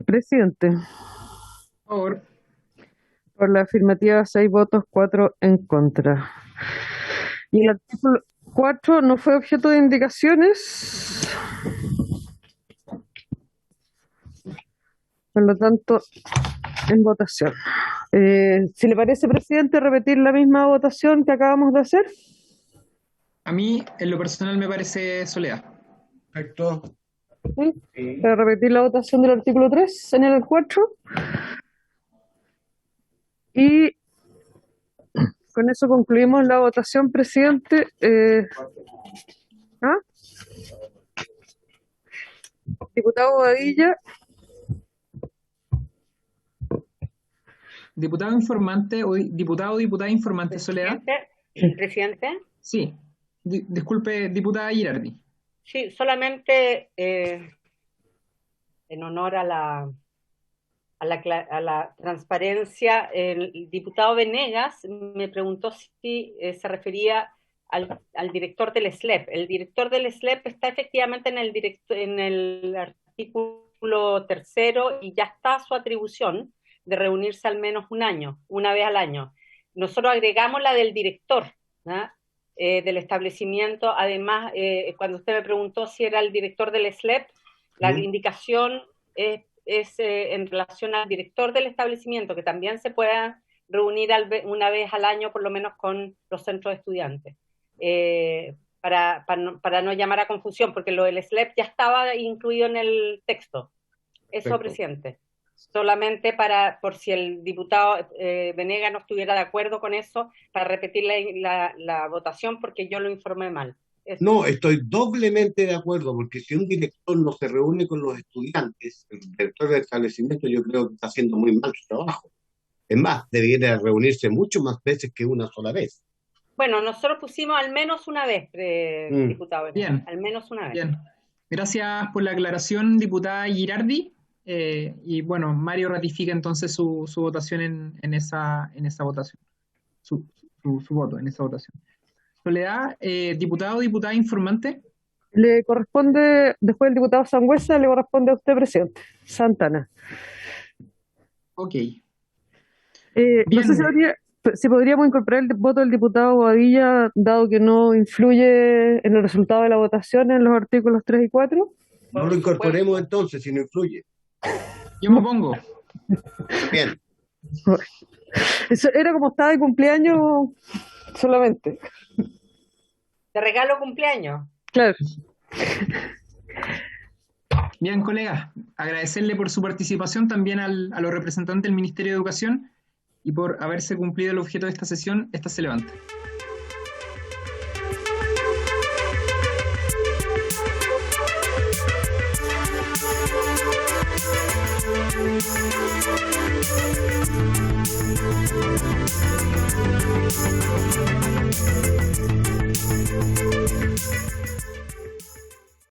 Presidente. Por. Por la afirmativa 6 votos, 4 en contra. Y el artículo 4 no fue objeto de indicaciones. Por lo tanto, en votación. Si le parece, presidente, repetir la misma votación que acabamos de hacer. A mí, en lo personal, me parece Soledad. Perfecto. ¿Sí? Para repetir la votación del artículo 3 en el 4. Y con eso concluimos la votación, presidente. ¿Ah? Diputado Bobadilla. Diputado informante o diputado o diputada informante, Soledad. Presidente. Sí. Disculpe, diputada Girardi. Sí, solamente en honor a la transparencia, el diputado Venegas me preguntó si se refería al director del SLEP. El director del SLEP está efectivamente en el artículo 3º y ya está su atribución de reunirse al menos una vez al año. Nosotros agregamos la del director, ¿no? del establecimiento. Además, cuando usted me preguntó si era el director del SLEP, la indicación es en relación al director del establecimiento, que también se pueda reunir una vez al año, por lo menos con los centros de estudiantes, para no llamar a confusión, porque lo del SLEP ya estaba incluido en el texto. Eso, presidente. Solamente por si el diputado Venegas no estuviera de acuerdo con eso, para repetir la votación, porque yo lo informé mal. Eso. No, estoy doblemente de acuerdo, porque si un director no se reúne con los estudiantes, el director del establecimiento, yo creo que está haciendo muy mal su trabajo. Es más, debiera reunirse mucho más veces que una sola vez. Bueno, nosotros pusimos al menos una vez, diputado Venegas. Bien. Al menos una vez. Bien. Gracias por la aclaración, diputada Girardi. Y bueno, Mario ratifica entonces su votación en esa votación. Su voto en esa votación. Soledad, diputado o diputada informante. Le corresponde, después del diputado Sangüesa, le corresponde a usted, presidente. Santana. Ok. No sé si podríamos incorporar el voto del diputado Bobadilla, dado que no influye en el resultado de la votación en los artículos 3 y 4. No lo incorporemos entonces, si no influye. Yo me pongo. Bien. Eso era como estaba de cumpleaños solamente. ¿De regalo cumpleaños? Claro. Bien, colegas, agradecerle por su participación también a los representantes del Ministerio de Educación y por haberse cumplido el objeto de esta sesión. Esta se levanta.